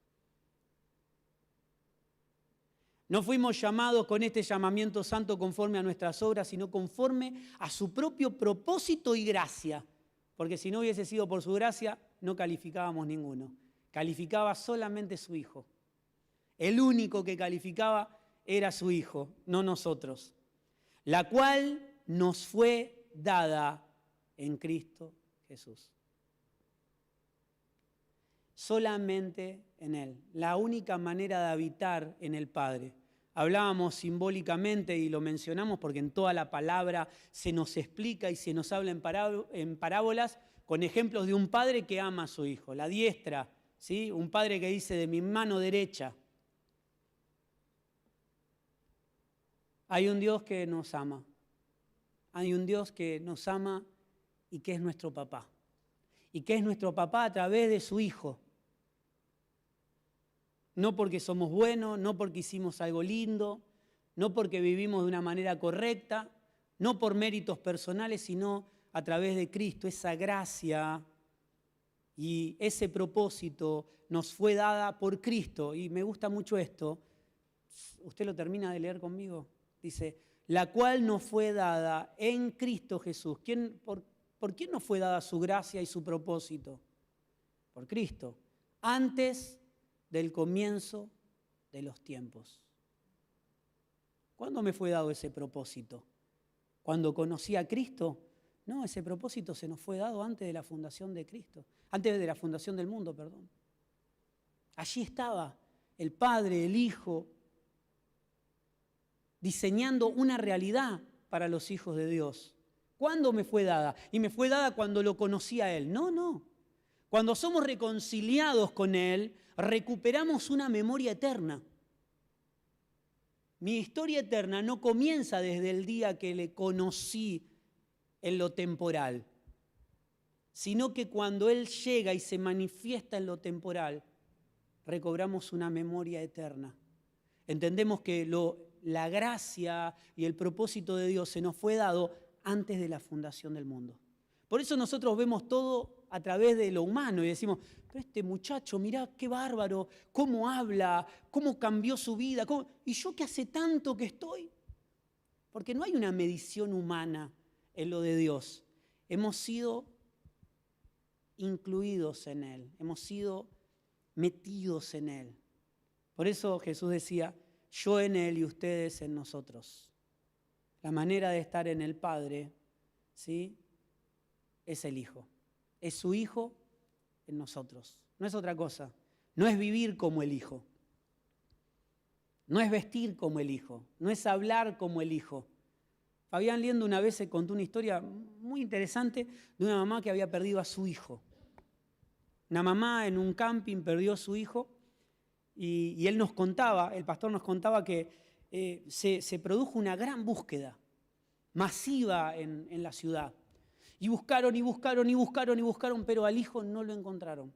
No fuimos llamados con este llamamiento santo conforme a nuestras obras, sino conforme a su propio propósito y gracia. Porque si no hubiese sido por su gracia, no calificábamos ninguno. Calificaba solamente su Hijo. El único que calificaba era su Hijo, no nosotros. La cual nos fue dada en Cristo Jesús. solamente en Él. La única manera de habitar en el Padre. Hablábamos simbólicamente y lo mencionamos porque en toda la palabra se nos explica y se nos habla en parábolas con ejemplos de un padre que ama a su hijo. La diestra, ¿sí? Un padre que dice de mi mano derecha. Hay un Dios que nos ama. Hay un Dios que nos ama y que es nuestro papá. Y que es nuestro papá a través de su Hijo. No porque somos buenos, no porque hicimos algo lindo, no porque vivimos de una manera correcta, no por méritos personales, sino a través de Cristo. Esa gracia y ese propósito nos fue dada por Cristo. Y me gusta mucho esto. ¿Usted lo termina de leer conmigo? Dice, la cual nos fue dada en Cristo Jesús. ¿Por quién nos fue dada su gracia y su propósito? Por Cristo. Antes del comienzo de los tiempos. ¿Cuándo me fue dado ese propósito? ¿Cuando conocí a Cristo? No, ese propósito se nos fue dado antes de la fundación de Cristo, antes de la fundación del mundo, perdón. Allí estaba el Padre, el Hijo, diseñando una realidad para los hijos de Dios. ¿Cuándo me fue dada? Y me fue dada cuando lo conocí a Él. No. Cuando somos reconciliados con Él, recuperamos una memoria eterna. Mi historia eterna no comienza desde el día que le conocí en lo temporal, sino que cuando Él llega y se manifiesta en lo temporal, recobramos una memoria eterna. Entendemos que la gracia y el propósito de Dios se nos fue dado antes de la fundación del mundo. Por eso nosotros vemos todo a través de lo humano y decimos, pero este muchacho, mirá qué bárbaro, cómo habla, cómo cambió su vida, y yo que hace tanto que estoy. Porque no hay una medición humana en lo de Dios. Hemos sido incluidos en Él, hemos sido metidos en Él. Por eso Jesús decía, yo en Él y ustedes en nosotros. La manera de estar en el Padre, ¿sí?, es el Hijo. Es su Hijo en nosotros. No es otra cosa. No es vivir como el Hijo. No es vestir como el Hijo. No es hablar como el Hijo. Fabián Liendo una vez se contó una historia muy interesante de una mamá que había perdido a su hijo. Una mamá en un camping perdió a su hijo y él nos contaba, el pastor nos contaba que se produjo una gran búsqueda masiva en la ciudad. Y buscaron, pero al hijo no lo encontraron.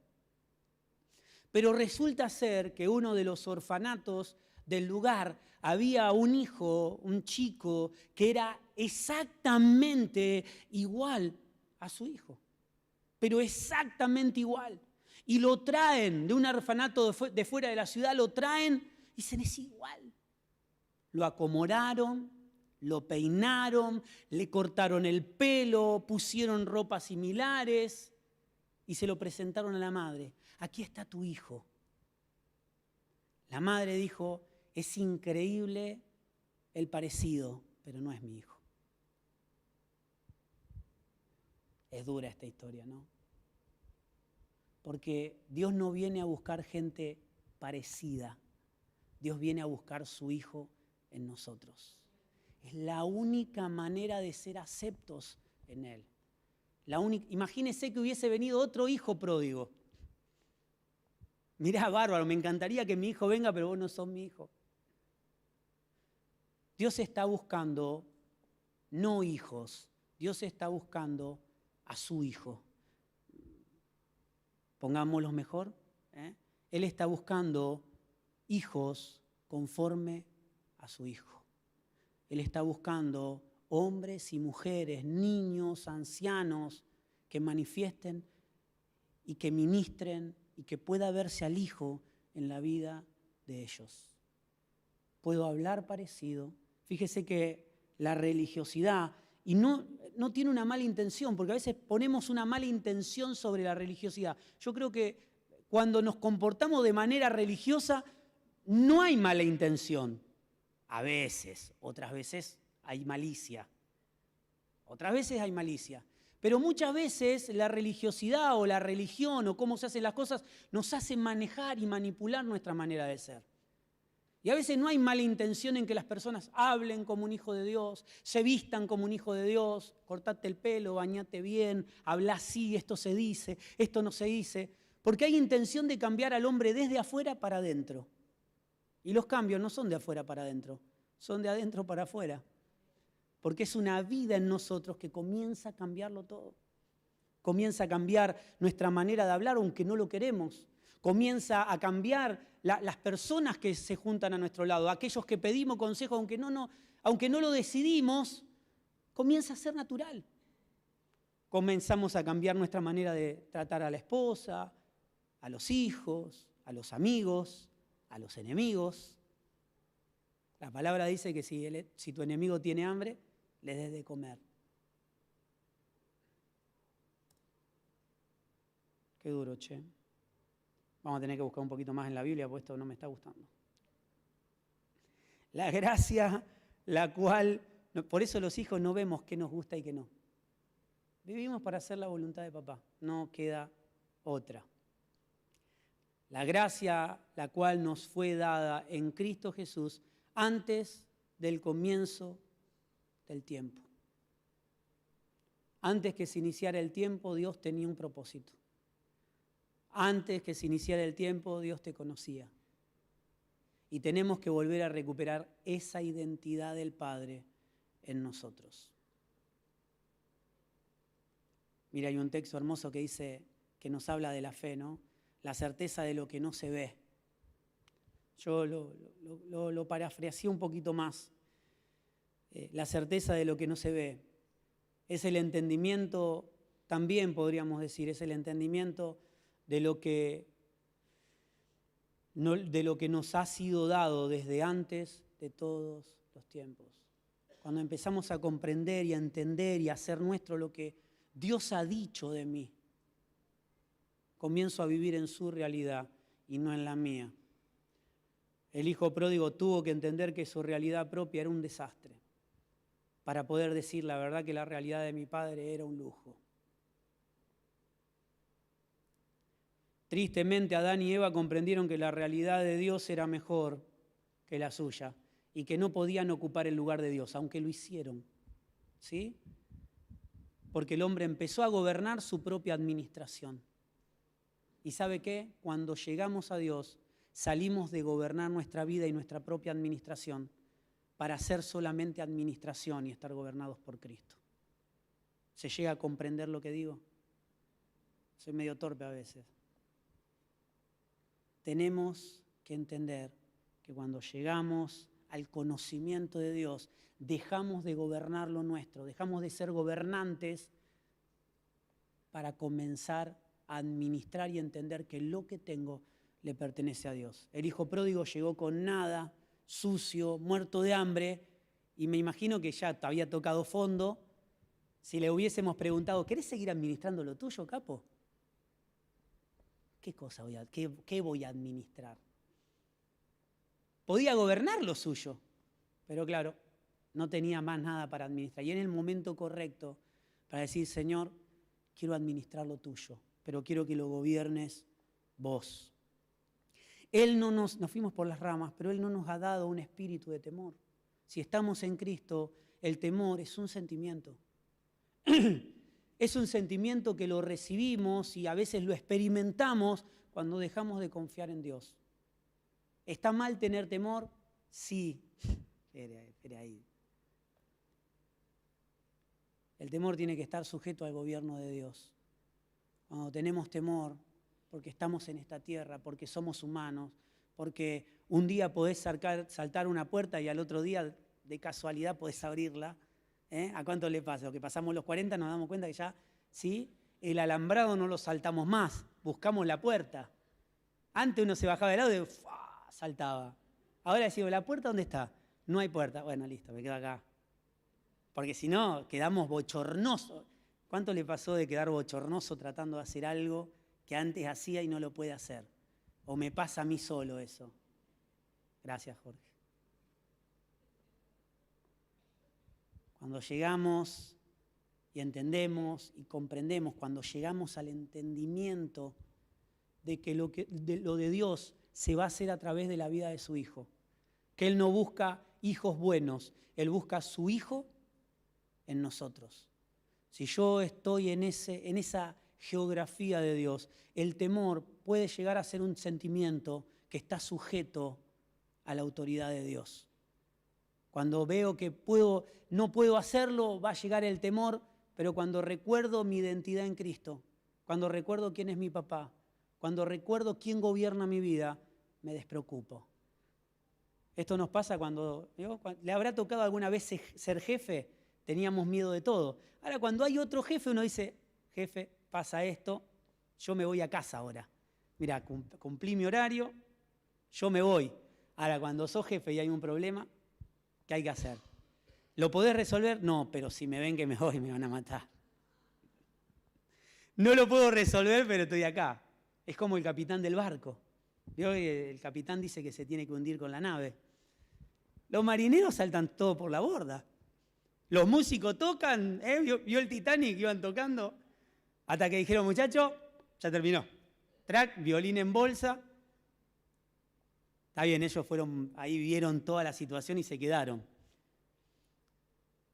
Pero resulta ser que uno de los orfanatos del lugar había un hijo, un chico, que era exactamente igual a su hijo. Pero exactamente igual. Y lo traen de un orfanato de fuera de la ciudad, lo traen y dicen, es igual. Lo acomodaron, lo peinaron, le cortaron el pelo, pusieron ropas similares y se lo presentaron a la madre. Aquí está tu hijo. La madre dijo, es increíble el parecido, pero no es mi hijo. Es dura esta historia, ¿no? Porque Dios no viene a buscar gente parecida. Dios viene a buscar su Hijo en nosotros. Es la única manera de ser aceptos en Él. Imagínese que hubiese venido otro hijo pródigo. Mirá, bárbaro, me encantaría que mi hijo venga, pero vos no sos mi hijo. Dios está buscando no hijos, Dios está buscando a su Hijo. Pongámoslo mejor, Él está buscando hijos conforme a su Hijo. Él está buscando hombres y mujeres, niños, ancianos, que manifiesten y que ministren y que pueda verse al Hijo en la vida de ellos. Puedo hablar parecido. Fíjese que la religiosidad, y no tiene una mala intención, porque a veces ponemos una mala intención sobre la religiosidad. Yo creo que cuando nos comportamos de manera religiosa, no hay mala intención. A veces, otras veces hay malicia. Otras veces hay malicia. Pero muchas veces la religiosidad o la religión o cómo se hacen las cosas nos hace manejar y manipular nuestra manera de ser. Y a veces no hay mala intención en que las personas hablen como un hijo de Dios, se vistan como un hijo de Dios, cortate el pelo, bañate bien, habla así, esto se dice, esto no se dice, porque hay intención de cambiar al hombre desde afuera para adentro. Y los cambios no son de afuera para adentro, son de adentro para afuera. Porque es una vida en nosotros que comienza a cambiarlo todo. Comienza a cambiar nuestra manera de hablar aunque no lo queremos. Comienza a cambiar las personas que se juntan a nuestro lado, aquellos que pedimos consejo aunque no lo decidimos, comienza a ser natural. Comenzamos a cambiar nuestra manera de tratar a la esposa, a los hijos, a los amigos, a los enemigos. La palabra dice que si tu enemigo tiene hambre, le des de comer. Qué duro, che. Vamos a tener que buscar un poquito más en la Biblia, porque esto no me está gustando. La gracia, la cual, por eso los hijos no vemos qué nos gusta y qué no. Vivimos para hacer la voluntad de papá, no queda otra. La gracia, la cual nos fue dada en Cristo Jesús antes del comienzo del tiempo. Antes que se iniciara el tiempo, Dios tenía un propósito. Antes que se iniciara el tiempo, Dios te conocía. Y tenemos que volver a recuperar esa identidad del Padre en nosotros. Mira, hay un texto hermoso que dice, que nos habla de la fe, ¿no? La certeza de lo que no se ve. Yo lo parafraseé un poquito más. La certeza de lo que no se ve. Es el entendimiento, también podríamos decir, es el entendimiento de lo que nos ha sido dado desde antes de todos los tiempos. Cuando empezamos a comprender y a entender y a hacer nuestro lo que Dios ha dicho de mí, comienzo a vivir en su realidad y no en la mía. El hijo pródigo tuvo que entender que su realidad propia era un desastre para poder decir la verdad que la realidad de mi padre era un lujo. Tristemente, Adán y Eva comprendieron que la realidad de Dios era mejor que la suya y que no podían ocupar el lugar de Dios, aunque lo hicieron. ¿Sí? Porque el hombre empezó a gobernar su propia administración. ¿Y sabe qué? Cuando llegamos a Dios, salimos de gobernar nuestra vida y nuestra propia administración para hacer solamente administración y estar gobernados por Cristo. ¿Se llega a comprender lo que digo? Soy medio torpe a veces. Tenemos que entender que cuando llegamos al conocimiento de Dios, dejamos de gobernar lo nuestro, dejamos de ser gobernantes para comenzar a administrar y entender que lo que tengo le pertenece a Dios. El hijo pródigo llegó con nada, sucio, muerto de hambre, y me imagino que ya te había tocado fondo. Si le hubiésemos preguntado, ¿querés seguir administrando lo tuyo, capo? ¿Qué voy a administrar? Podía gobernar lo suyo, pero claro, no tenía más nada para administrar. Y en el momento correcto para decir, Señor, quiero administrar lo tuyo, pero quiero que lo gobiernes vos. Nos fuimos por las ramas, pero Él no nos ha dado un espíritu de temor. Si estamos en Cristo, el temor es un sentimiento. Es un sentimiento que lo recibimos y a veces lo experimentamos cuando dejamos de confiar en Dios. ¿Está mal tener temor? Sí. Espera ahí. El temor tiene que estar sujeto al gobierno de Dios. Cuando tenemos temor, porque estamos en esta tierra, porque somos humanos, porque un día podés saltar una puerta y al otro día de casualidad podés abrirla. ¿A cuánto le pasa? Lo que pasamos los 40 nos damos cuenta que ya, ¿sí? El alambrado no lo saltamos más, buscamos la puerta. Antes uno se bajaba del lado y saltaba. Ahora decimos, ¿la puerta dónde está? No hay puerta. Bueno, listo, me quedo acá. Porque si no, quedamos bochornosos. ¿Cuánto le pasó de quedar bochornoso tratando de hacer algo que antes hacía y no lo puede hacer? ¿O me pasa a mí solo eso? Gracias, Jorge. Cuando llegamos y entendemos y comprendemos, cuando llegamos al entendimiento de que lo de Dios se va a hacer a través de la vida de su Hijo, que Él no busca hijos buenos, Él busca a su Hijo en nosotros. Si yo estoy en esa geografía de Dios, el temor puede llegar a ser un sentimiento que está sujeto a la autoridad de Dios. Cuando veo que no puedo hacerlo, va a llegar el temor, pero cuando recuerdo mi identidad en Cristo, cuando recuerdo quién es mi papá, cuando recuerdo quién gobierna mi vida, me despreocupo. Esto nos pasa cuando le habrá tocado alguna vez ser jefe, teníamos miedo de todo. Ahora, cuando hay otro jefe, uno dice, jefe, pasa esto, yo me voy a casa ahora. Mira, cumplí mi horario, yo me voy. Ahora, cuando sos jefe y hay un problema, ¿qué hay que hacer? ¿Lo podés resolver? No, pero si me ven que me voy, me van a matar. No lo puedo resolver, pero estoy acá. Es como el capitán del barco. El capitán dice que se tiene que hundir con la nave. Los marineros saltan todo por la borda. Los músicos tocan, vio el Titanic, iban tocando, hasta que dijeron, muchachos, ya terminó. Track, violín en bolsa. Está bien, ellos fueron, ahí vieron toda la situación y se quedaron.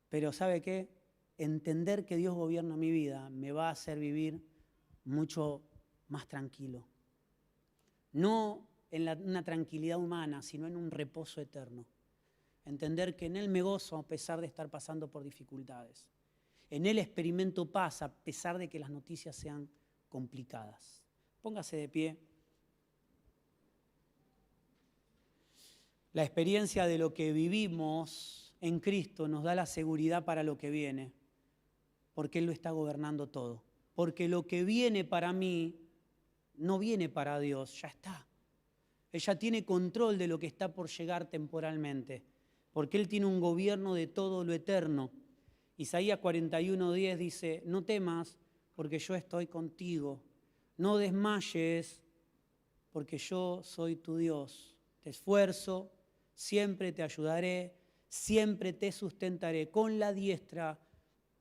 Pero ¿sabe qué? Entender que Dios gobierna mi vida me va a hacer vivir mucho más tranquilo. No en una tranquilidad humana, sino en un reposo eterno. Entender que en Él me gozo a pesar de estar pasando por dificultades. En Él experimento paz a pesar de que las noticias sean complicadas. Póngase de pie. La experiencia de lo que vivimos en Cristo nos da la seguridad para lo que viene, porque Él lo está gobernando todo. Porque lo que viene para mí no viene para Dios, ya está. Ella tiene control de lo que está por llegar temporalmente, porque Él tiene un gobierno de todo lo eterno. Isaías 41:10 dice, no temas, porque yo estoy contigo. No desmayes, porque yo soy tu Dios. Te esfuerzo, siempre te ayudaré, siempre te sustentaré con la diestra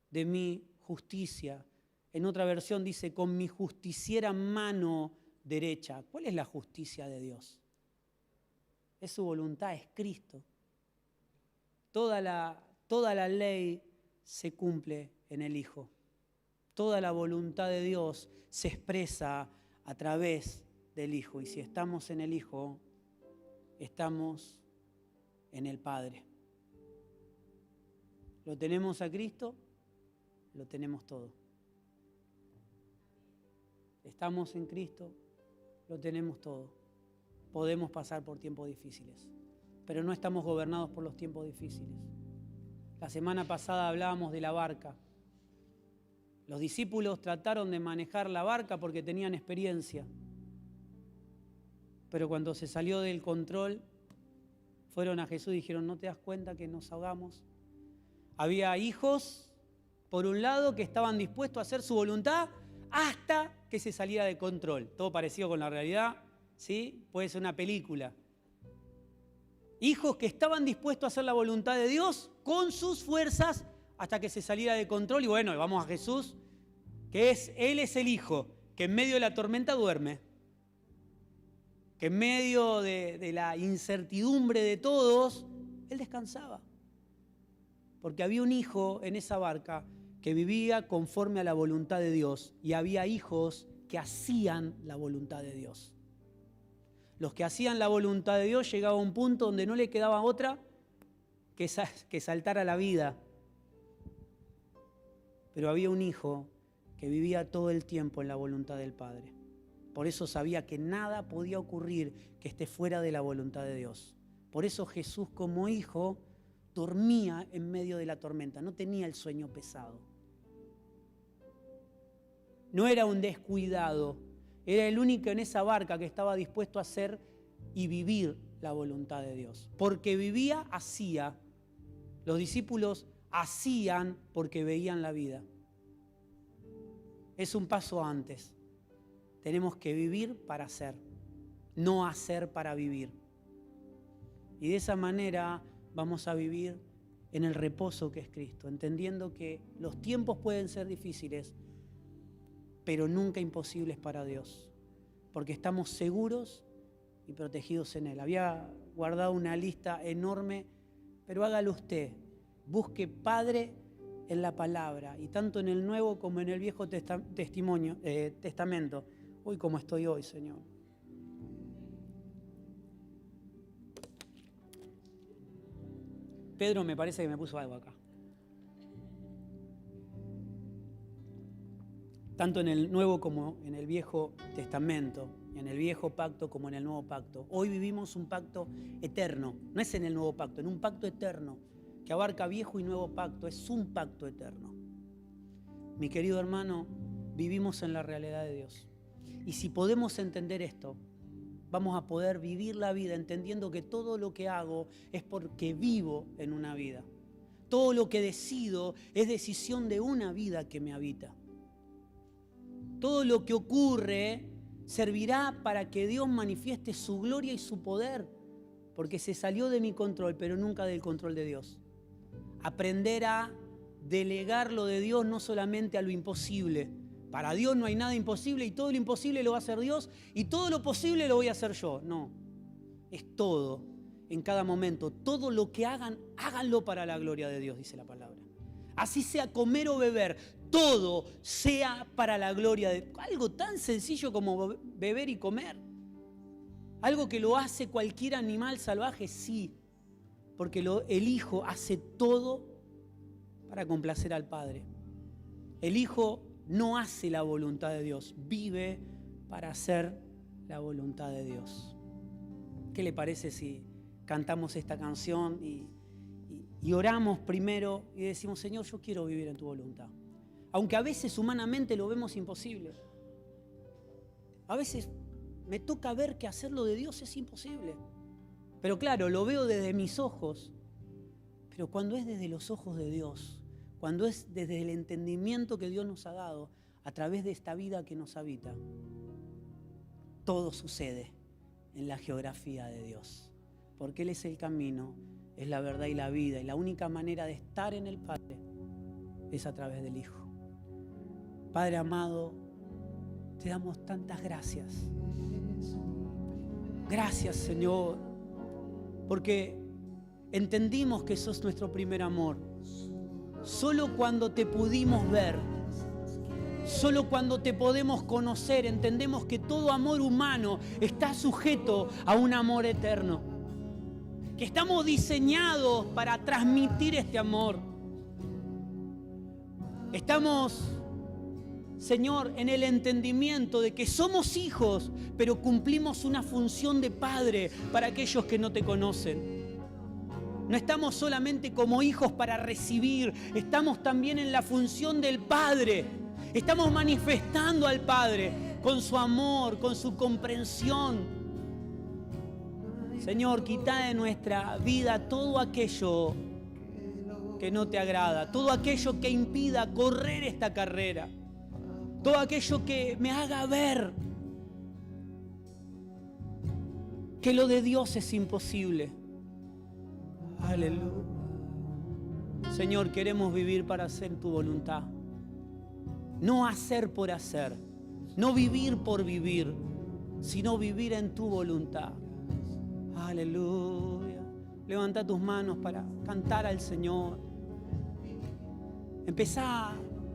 de mi justicia. En otra versión dice, con mi justiciera mano derecha. ¿Cuál es la justicia de Dios? Es su voluntad, es Cristo. Toda la ley se cumple en el Hijo. Toda la voluntad de Dios se expresa a través del Hijo. Y si estamos en el Hijo, estamos en el Padre. ¿Lo tenemos a Cristo? Lo tenemos todo. Estamos en Cristo, lo tenemos todo. Podemos pasar por tiempos difíciles, pero no estamos gobernados por los tiempos difíciles. La semana pasada hablábamos de la barca. Los discípulos trataron de manejar la barca porque tenían experiencia, pero cuando se salió del control, fueron a Jesús y dijeron, ¿no te das cuenta que nos ahogamos? Había hijos, por un lado, que estaban dispuestos a hacer su voluntad hasta que se saliera de control. Todo parecido con la realidad, ¿sí? Puede ser una película. Hijos que estaban dispuestos a hacer la voluntad de Dios con sus fuerzas hasta que se saliera de control. Y bueno, vamos a Jesús, que Él es el Hijo, que en medio de la tormenta duerme, que en medio de la incertidumbre de todos, Él descansaba. Porque había un hijo en esa barca que vivía conforme a la voluntad de Dios y había hijos que hacían la voluntad de Dios. Los que hacían la voluntad de Dios llegaba a un punto donde no le quedaba otra que saltar a la vida. Pero había un hijo que vivía todo el tiempo en la voluntad del Padre. Por eso sabía que nada podía ocurrir que esté fuera de la voluntad de Dios. Por eso Jesús como hijo dormía en medio de la tormenta, no tenía el sueño pesado. No era un descuidado, era el único en esa barca que estaba dispuesto a hacer y vivir la voluntad de Dios. Porque vivía, hacía. Los discípulos hacían porque veían la vida. Es un paso antes. Tenemos que vivir para hacer, no hacer para vivir. Y de esa manera vamos a vivir en el reposo que es Cristo, entendiendo que los tiempos pueden ser difíciles, pero nunca imposibles para Dios, porque estamos seguros y protegidos en Él. Había guardado una lista enorme, pero hágalo usted. Busque Padre en la palabra, y tanto en el Nuevo como en el Viejo Testamento. Uy, cómo estoy hoy, Señor. Pedro me parece que me puso algo acá. Tanto en el Nuevo como en el Viejo Testamento, en el Viejo Pacto como en el Nuevo Pacto. Hoy vivimos un pacto eterno, no es en el Nuevo Pacto, en un pacto eterno que abarca Viejo y Nuevo Pacto, es un pacto eterno. Mi querido hermano, vivimos en la realidad de Dios. Y si podemos entender esto, vamos a poder vivir la vida entendiendo que todo lo que hago es porque vivo en una vida. Todo lo que decido es decisión de una vida que me habita. Todo lo que ocurre servirá para que Dios manifieste su gloria y su poder, porque se salió de mi control, pero nunca del control de Dios. Aprender a delegar lo de Dios no solamente a lo imposible. Para Dios no hay nada imposible y todo lo imposible lo va a hacer Dios y todo lo posible lo voy a hacer yo. No, es todo, en cada momento. Todo lo que hagan, háganlo para la gloria de Dios, dice la palabra. Así sea comer o beber, todo sea para la gloria de Dios. Algo tan sencillo como beber y comer. Algo que lo hace cualquier animal salvaje, sí. Porque el Hijo hace todo para complacer al Padre. El Hijo no hace la voluntad de Dios, vive para hacer la voluntad de Dios. ¿Qué le parece si cantamos esta canción y oramos primero y decimos, Señor, yo quiero vivir en tu voluntad? Aunque a veces humanamente lo vemos imposible. A veces me toca ver que hacerlo de Dios es imposible. Pero claro, lo veo desde mis ojos. Pero cuando es desde los ojos de Dios, cuando es desde el entendimiento que Dios nos ha dado a través de esta vida que nos habita, todo sucede en la geografía de Dios. Porque Él es el camino, es la verdad y la vida. Y la única manera de estar en el Padre es a través del Hijo. Padre amado, te damos tantas gracias. Gracias, Señor, porque entendimos que sos nuestro primer amor. Solo cuando te pudimos ver, solo cuando te podemos conocer, entendemos que todo amor humano está sujeto a un amor eterno. Que estamos diseñados para transmitir este amor. Estamos, Señor, en el entendimiento de que somos hijos, pero cumplimos una función de padre para aquellos que no te conocen. No estamos solamente como hijos para recibir, estamos también en la función del Padre. Estamos manifestando al Padre con su amor, con su comprensión. Señor, quita de nuestra vida todo aquello que no te agrada, todo aquello que impida correr esta carrera, todo aquello que me haga ver que lo de Dios es imposible. Aleluya. Señor, queremos vivir para hacer tu voluntad. No hacer por hacer. No vivir por vivir, sino vivir en tu voluntad. Aleluya. Levanta tus manos para cantar al Señor. Empezá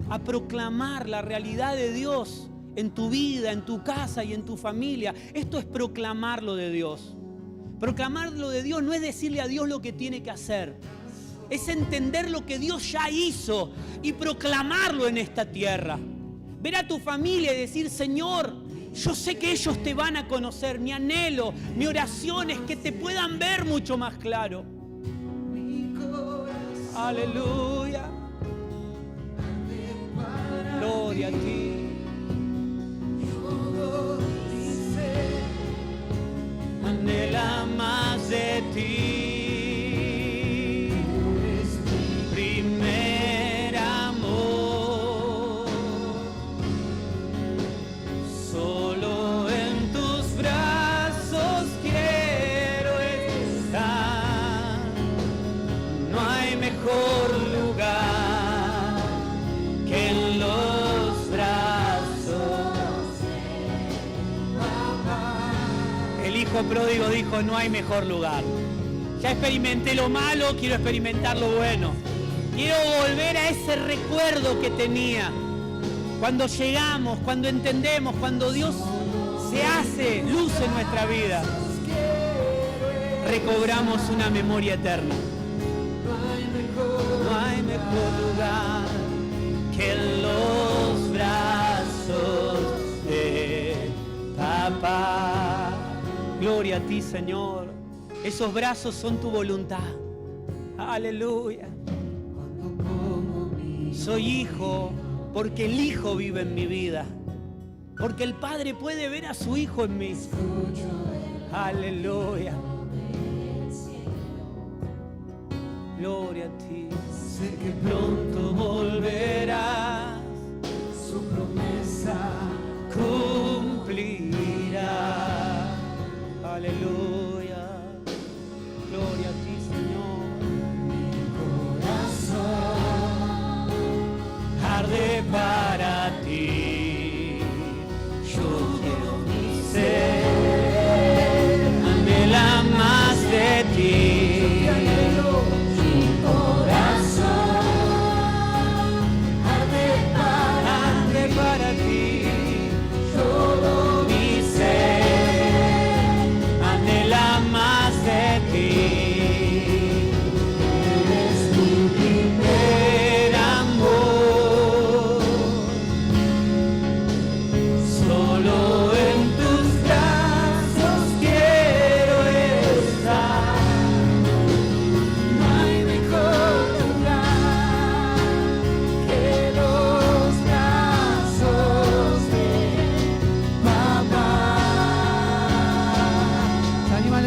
a proclamar la realidad de Dios en tu vida, en tu casa y en tu familia. Esto es proclamar lo de Dios. Proclamar lo de Dios no es decirle a Dios lo que tiene que hacer. Es entender lo que Dios ya hizo y proclamarlo en esta tierra. Ver a tu familia y decir, Señor, yo sé que ellos te van a conocer. Mi anhelo, mi oración es que te puedan ver mucho más claro. Aleluya. Gloria a ti. Anhela más de ti, es mi primer amor. Solo en tus brazos quiero estar. No hay mejor hijo pródigo dijo, no hay mejor lugar. Ya experimenté lo malo, quiero experimentar lo bueno. Quiero volver a ese recuerdo que tenía. Cuando llegamos, cuando entendemos, cuando Dios se hace luz en nuestra vida, recobramos una memoria eterna. No hay mejor lugar que en los brazos de papá. Gloria a ti, Señor. Esos brazos son tu voluntad. Aleluya. Soy hijo porque el Hijo vive en mi vida. Porque el Padre puede ver a su Hijo en mí. Aleluya. Gloria a ti. Sé que pronto volverás.